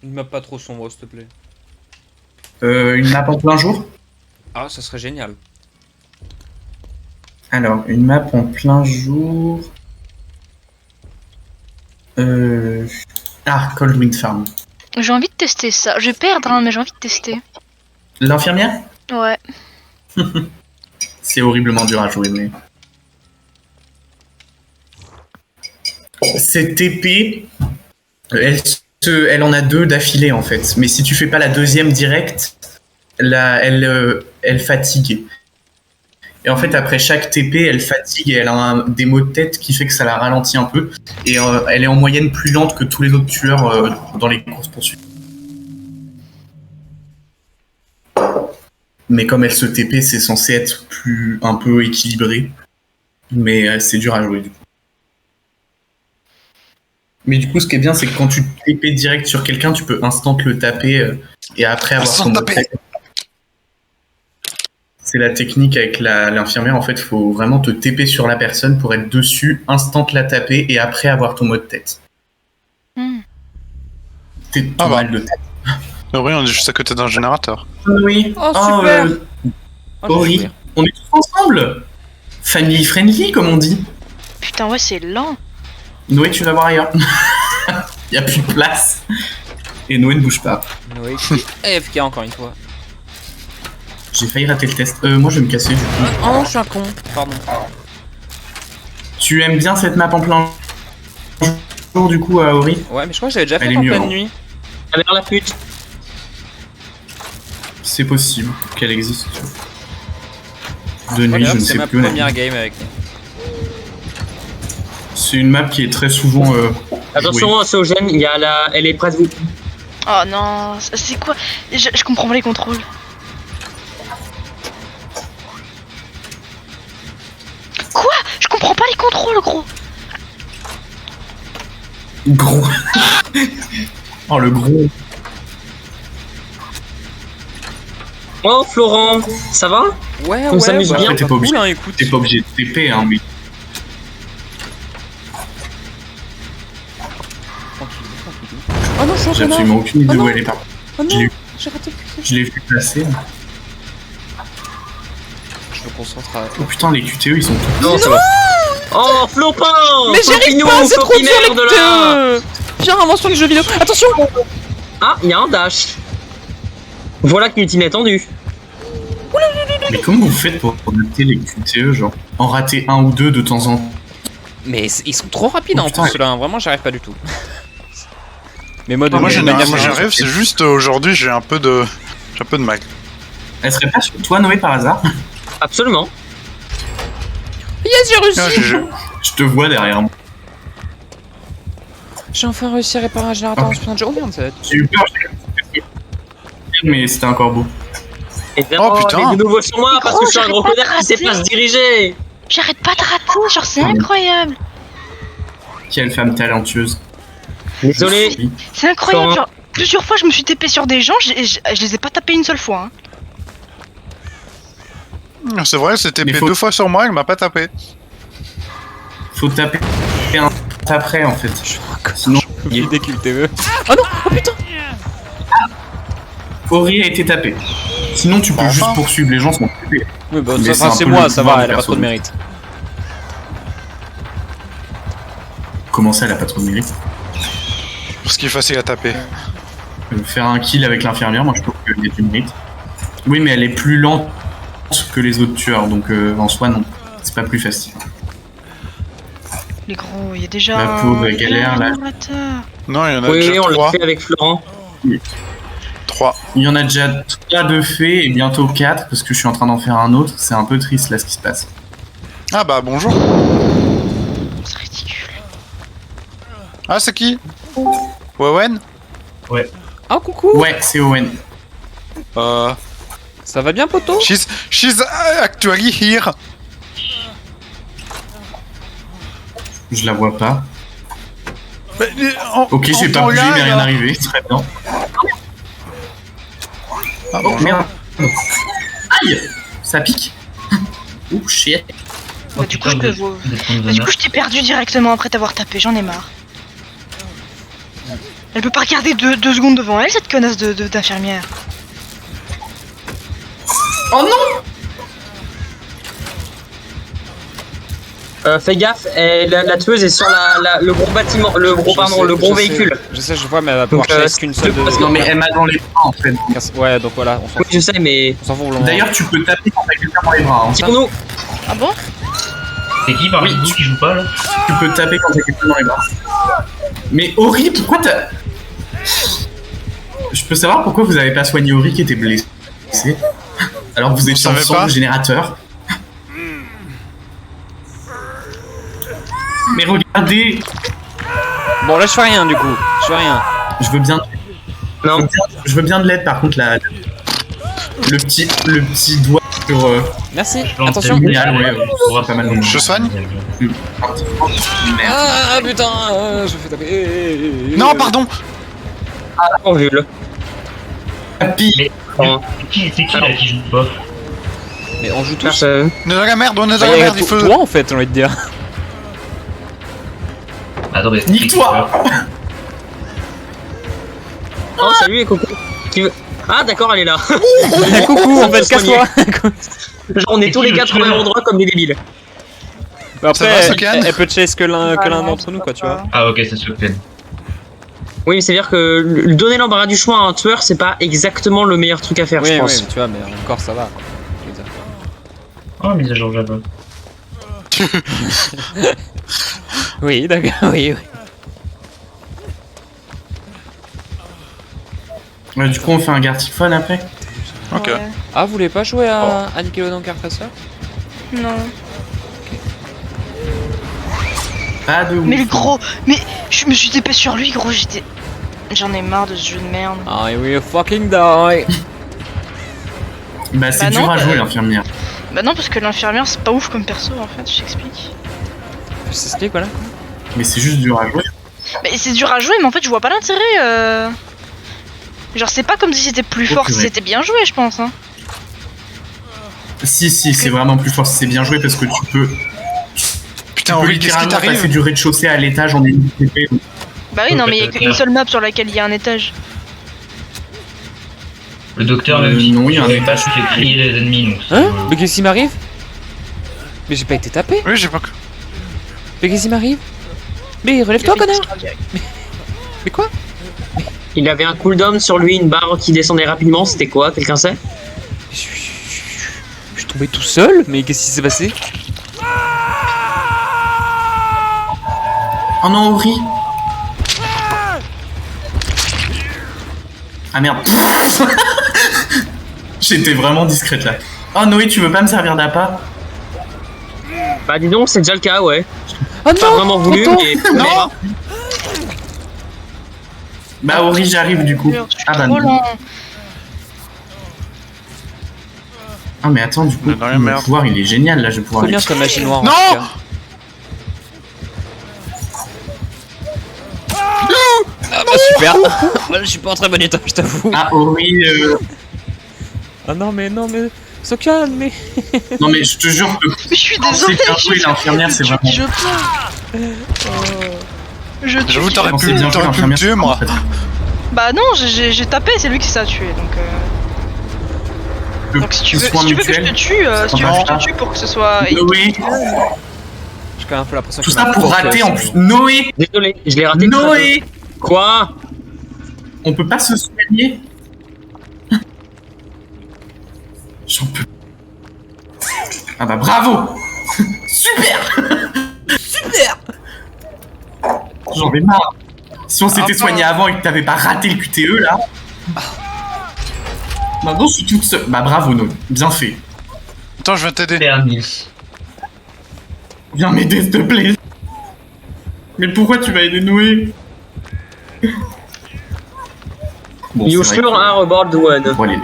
Une map pas trop sombre, s'il te plaît. Une map en plein jour? Ah, ça serait génial. Alors, une map en plein jour... Ah, Cold Wind Farm. J'ai envie de tester ça. Je vais perdre, hein, mais j'ai envie de tester. L'infirmière? Ouais. C'est horriblement dur à jouer, mais... Cette épée, elle en a 2 d'affilée, en fait. Mais si tu fais pas la deuxième directe, elle fatigue. Et en fait, après chaque TP, elle fatigue et elle a des maux de tête qui fait que ça la ralentit un peu. Et elle est en moyenne plus lente que tous les autres tueurs dans les courses-poursuites. Mais comme elle se TP, c'est censé être un peu équilibré. Mais c'est dur à jouer, du coup. Mais du coup, ce qui est bien, c'est que quand tu TP direct sur quelqu'un, tu peux instant le taper et après avoir Instant son mot de taper. tête. C'est la technique avec l'infirmière, en fait, il faut vraiment te TP sur la personne pour être dessus, instant la taper et après avoir ton mot de tête. Hmm. T'es Ah bah. mal de tête. Oui, on est juste à côté d'un générateur. Oui. Oh, super. Oh, je vais Ori, jouir. on est tous ensemble. Family friendly, comme on dit. Putain, ouais, c'est lent. Noé, tu vas voir ailleurs. Il n'y a plus de place. Et Noé ne bouge pas. Noé qui est AFK encore une fois. J'ai failli rater le test. Moi, je vais me casser, du coup. Oh non, je suis un con. Pardon. Tu aimes bien cette map en plein jour, du coup, Ori? Ouais, mais je crois que j'avais déjà Elle fait est en mieux, pleine hein. nuit. À vers la pute. C'est possible qu'elle existe. De nuit, Voilà, je ne c'est sais ma plus. première game avec. C'est une map qui est très souvent. Attention, Sogène, il y a elle est presque. Oh non, c'est quoi? Je comprends pas les contrôles. Quoi? Je comprends pas les contrôles, gros. Gros. Oh, le gros. Oh, Florent, ça va? Ouais, On s'amuse bien. T'es pas obligé. Cool, hein, écoute. T'es pas obligé de TP, hein, mais. Tranquille, tranquille. Oh non, je suis en J'ai train absolument aucune idée Oh d'où non. elle est partie. Oh non, Je l'ai- j'ai raté le clic. Je l'ai vu passer. Je me concentre à... Oh putain, les QTE ils sont tous. Non, ça va. Oh, Flopin! Mais j'y arrive Flopignon, pas, c'est trop Flopi dur les merde, là. Pire invention du jeu vidéo. Attention. Ah, il y a un dash. Voilà qu'une inattendue. Mais comment vous faites pour noter les QTE, genre en rater un ou deux de temps en temps? Mais ils sont trop rapides Oh, en putain. plus ceux-là, hein. Vraiment j'arrive pas du tout. Mais mode... Ah, Moi, mais généralement, bah, j'arrive, c'est juste aujourd'hui, j'ai un peu de mal. Elle serait pas sur toi, Noé, par hasard? Absolument. Yes, j'ai réussi. Ah, Je te vois derrière moi. J'ai enfin réussi à réparer un générateur Oh, en speedrun. Oh merde, ça va être... J'ai eu peur, mais c'était un corbeau. Et bien, Oh, putain. il est de nouveau sur moi Mais parce gros, que je suis un j'arrête gros pas de connard qui sait rater. pas se diriger. J'arrête pas de rater, genre c'est incroyable. Quelle femme talentueuse. Désolé. Oui. C'est incroyable, Florent. genre plusieurs fois je me suis tapé sur des gens, je les ai pas tapés une seule fois. Hein. C'est vrai, c'était Mais TP faut- 2 fois sur moi, il m'a pas tapé. Faut taper un après en fait. Je suis un connard, Sinon, je peux plus déculter. Oh non. Oh putain. Ori a été tapé. Sinon, tu peux Enfin. juste poursuivre, les gens sont occupés. Oui bah Mais ça, c'est un c'est peu moi, le ça pouvoir va, du elle a pas trop de perso. mérite. Comment ça, elle a pas trop de mérite? Parce qu'il est facile à taper. Faire un kill avec l'infirmière, moi je trouve qu'il y a du mérite. Oui, mais elle est plus lente que les autres tueurs, donc en soi, non. C'est pas plus facile. Les gros, il y a déjà. La pauvre il y a galère, un là. générateur. Non, il y en a Oui, déjà on l'a 3. fait avec Florent. 3. Il y en a déjà 3 de faits et bientôt 4 parce que je suis en train d'en faire un autre. C'est un peu triste là ce qui se passe. Ah bah bonjour. C'est ridicule. Ah c'est qui? Owen? Oh, coucou. Ouais, c'est Owen. Ça va bien, poteau? She's actually here. Je la vois pas. Mais, Ok, j'ai pas bougé, mais rien arrivé. Très bien. Ah, Oh bonjour. merde. Aïe! Ça pique. Ouh, shit. Bah, du coup, je t'ai perdu directement après t'avoir tapé, j'en ai marre. Elle peut pas regarder deux secondes devant elle, cette connasse d'infirmière. Oh non! Fais gaffe, la tueuse est sur le gros bâtiment, le gros véhicule. Je sais, je vois, mais elle va pouvoir Donc, chasser qu'une seule de. parce Non mais elle m'a dans les bras en fait. Ouais, donc voilà, on s'en Oui, fout. je sais, mais On s'en fout pour le moment. D'ailleurs, tu peux taper quand t'as quelqu'un dans les bras. Hein. tire-nous. Ah bon? C'est qui parmi vous qui joue pas là? Tu peux taper quand t'as quelqu'un dans les bras. Mais Ori, pourquoi t'as... Je peux savoir pourquoi vous avez pas soigné Ori qui était blessé? Alors que vous étiez savez ensemble pas au générateur. Mais regardez, Bon, là, je fais rien, du coup. Je fais rien. je veux bien, Non. je veux bien de l'aide par contre là. Le petit doigt sur. Merci. lance Attention. des- Génial, ouais, On va pas mal. Je soigne? Merde. Ah, putain, je fais taper. Non, pardon. Oh, Jules. Papy. C'est qui là qui joue pas? Mais on joue tous. Personne. On est dans la merde, on est dans Bah, la y a merde, il faut... toi, en fait, j'ai envie de dire. Attendez, Nique-toi. Oh, salut les cocos. Qui veut... Ah, d'accord, elle est là. Coucou, en fait, casse-toi. Genre, on est tous les quatre au même endroit comme des débiles. Bah, Ça va, après, Sokan elle peut chase que l'un d'entre nous, quoi, tu vois. Ah ok, c'est Sofiane. Oui, mais c'est-à-dire que donner l'embarras du choix à un tueur, c'est pas exactement le meilleur truc à faire, Oui, je oui, pense. mais tu vois, mais encore ça va, quoi. Je veux dire. Oh, mise à jour Java. Oui, d'accord, oui, oui. Ouais, du coup, on fait un Gartic-Phone après. Ok. Ouais. Ah, vous voulez pas jouer à Nickelodeon Carcassonne? Non. Pas de ouf. Mais le gros, mais je me suis tapé sur lui, gros, j'en ai marre de ce jeu de merde. I will fucking die. Bah, c'est Bah dur non, à jouer, bah- l'infirmière. Bah non, parce que l'infirmière c'est pas ouf comme perso en fait, je t'explique. C'est ce voilà. Mais c'est juste dur à jouer. Mais c'est dur à jouer, mais en fait je vois pas l'intérêt. Genre c'est pas comme si c'était plus fort, si purée. c'était bien joué je pense. Hein. Si, c'est vraiment plus fort si c'est bien joué parce que tu peux Putain, tu peux Henri, qu'est-ce qui littéralement passer t'arrive? du rez-de-chaussée à l'étage en une TP. Bah oui, non mais il y a qu'une seule map sur laquelle il y a un étage. Le docteur, Euh, même si non, il y a un il étage. fait crier les ennemis, donc. Hein? Mais qu'est-ce qui m'arrive? Mais j'ai pas été tapé. Oui, j'ai pas... Mais qu'est-ce qui m'arrive? Mais relève-toi, connard. Mais quoi? Il avait un cooldown sur lui, une barre qui descendait rapidement, c'était quoi? Quelqu'un sait? Je suis tombé tout seul? Mais qu'est-ce qui s'est passé? Oh non, Ori. Ah merde. J'étais vraiment discrète là. Oh Noé, tu veux pas me servir d'appât? Bah dis donc, c'est déjà le cas, ouais. Oh Pas vraiment voulu, Tonton. mais... Non. Bah Ori, j'arrive du coup. Ah bah Trop non. lent. Ah mais attends, du coup, On est dans la mon merde. pouvoir il est génial là, je vais pouvoir Trop bien aller- cette magie noire. Non. En tout cas. Ah bah super. Moi, je suis pas en très bon état, je t'avoue. Ah Ori, Ah non mais Sokan, mais non mais je te jure que Mais je suis désolée. c'est bien joué, l'infirmière c'est vraiment... Je pleure. Je tue. J'avoue, t'aurais Quand pu c'est bien joué, me l'infirmière, tuer, c'est moi. vraiment Bah non, j'ai tapé, c'est lui qui s'est tué donc. très- Donc si tu Qu'ils veux, soient si tu veux que je te mutuels. tue, si tu veux que je te tue pour que ce soit. Noé, j'ai quand même un peu l'impression tout qu'il ça m'a pour porté rater aussi, en plus. mais Noé, Désolé, je l'ai raté. Noé, Quoi? on peut pas se soigner? J'en peux. Ah bah bravo. Super. Super. J'en ai marre. Si on s'était Ah, soigné avant et que t'avais pas raté le QTE là. Maintenant, je suis toute seule. Bah, bravo, No. Bien fait. Attends, je vais t'aider. C'est un Nils. Viens m'aider, s'il te plaît. Mais pourquoi tu vas aider Noé? Bon, You c'est vrai sure que- are about one. Bon, allez.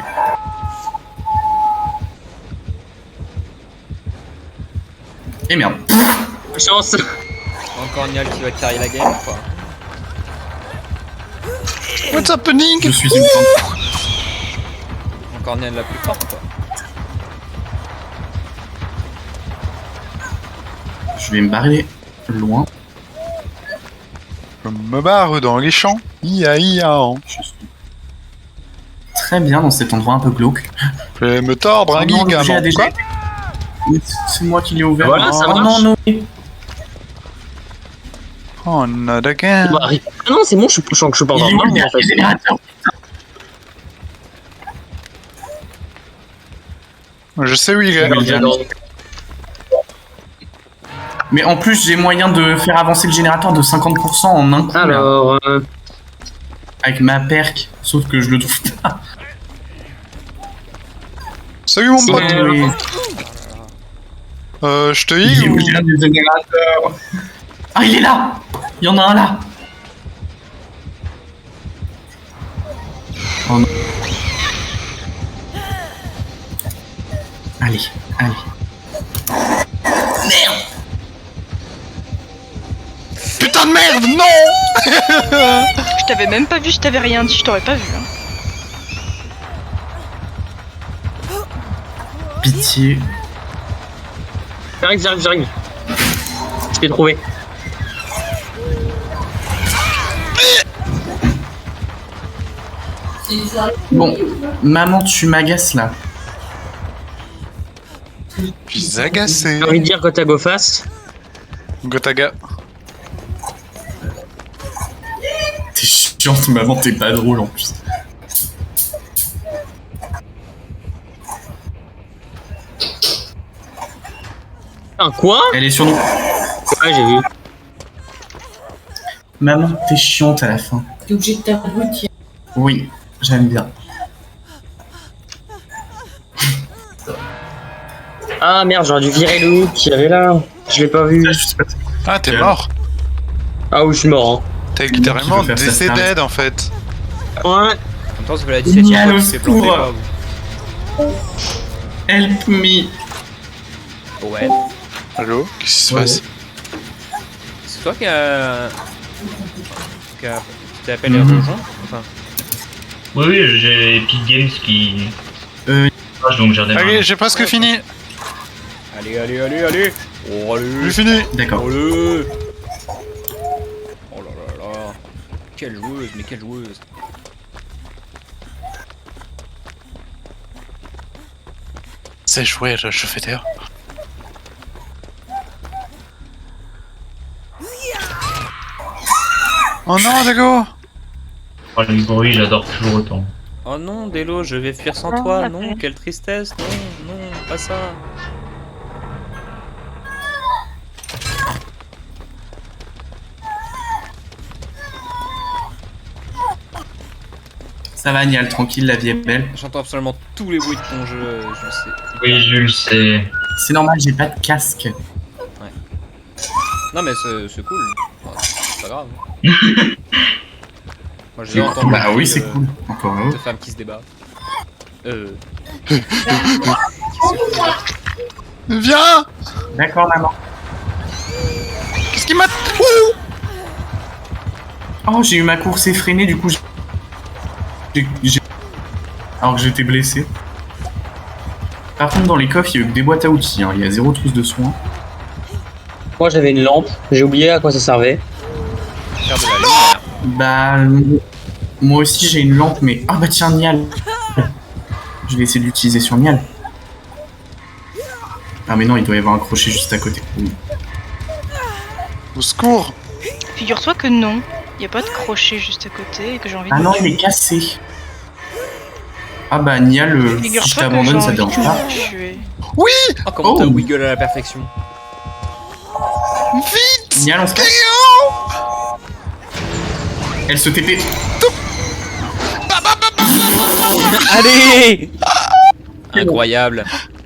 Eh merde. Chance. Encore Nial qui va carry la game, quoi. What's happening? Je suis une plante. Encore Nial la plus forte, quoi. Je vais me barrer loin. Je me barre dans les champs. Ia ia. Je suis très bien dans cet endroit un peu glauque. Je vais me tordre un Oh non, l'objet ligament. a déjà Quoi? été- C'est moi qui l'ai ouvert. Voilà, ça oh marche. non, Noé. Oh, not again. Bah, ah non, c'est bon, je sens que je suis pas Il dans est le où le marbre en dernier fait. générateur? Je sais où il est. Mais en plus, j'ai moyen de faire avancer le générateur de 50% en un coup. là, Alors, avec ma perk. Sauf que je le trouve pas. Salut mon Si, pote. Noé. Je te Il est heal où ou... le dernier générateur? Ah, il est là. Il y en a un là. Oh non. Allez, allez. Putain de merde, non! Je t'avais même pas vu, je t'avais rien dit, je t'aurais pas vu. Hein. Pitié. j'arrive. Je t'ai trouvé. Bon, maman, tu m'agaces là. Je suis agacé. J'ai envie de dire quand t'as go fast. Gotaga. T'es chiante, maman, t'es pas drôle en plus. Un quoi? Elle est sur nous. Ouais, j'ai vu. Maman, t'es chiante à la fin. T'es obligé de t'abrutir. Oui, j'aime bien. Ah merde, j'aurais dû virer le loup qui avait là. Je l'ai pas vu. Je sais pas. Ah, t'es mort. Ah oui, je suis mort. Hein. T'es littéralement Qui veut faire ça, décédé en fait. Ouais. En même temps, ça fait la discrétion, Nial, quoi, au tu t'es planté, secours. quoi, vous. Help me. Ouais. Allô? Qu'est-ce qui se Ouais. passe? C'est toi qui t'appelles les Mhm. rejoints? Enfin, Oui, oui, j'ai Epic Games qui. Euh, Donc j'ai redémarré. Ok, j'ai presque fini. allez. Oh, allez. J'ai fini. D'accord. Allez. Oh là là là. Quelle joueuse, mais quelle joueuse. C'est jouer, je fais d'ailleurs. Oh non, Dago! Oh, le bruit, j'adore toujours autant. Oh non, Delo, je vais fuir sans Non, toi. la Non, paix. quelle tristesse. Non, pas ça. Ça va, Nial, tranquille, la vie est belle. J'entends absolument tous les bruits de ton jeu, je sais. Oui, Jules, c'est. C'est normal, j'ai pas de casque. Non, mais c'est cool. Enfin, c'est pas grave. Moi, j'ai C'est entendu cool. Bah des oui, cris c'est de- cool. Encore heureux. de femmes qui se débattent. Viens! D'accord, maman. Qu'est-ce qui m'a... Oh, j'ai eu ma course effrénée, du coup, alors que j'étais blessé. Par contre, dans les coffres, il y a eu que des boîtes à outils. Hein. Il y a zéro trousse de soins. Moi j'avais une lampe. J'ai oublié à quoi ça servait. Faire de la lumière. Bah, moi aussi, j'ai une lampe, mais... Ah bah tiens, Nial. Je vais essayer de l'utiliser sur Nial. Ah mais non, il doit y avoir un crochet juste à côté. Oui. Au secours! Figure-toi que non, y a pas de crochet juste à côté et que j'ai envie Ah de non, me il est cassé. Ah bah, Nial, si je Figure-toi que t'abandonne, ça j'ai te envie dérange de pas. me tuer. Oh, comment t'as Oh. wiggle à la perfection. Vite! Nial, on se casse. Elle se TP. Allez! Incroyable.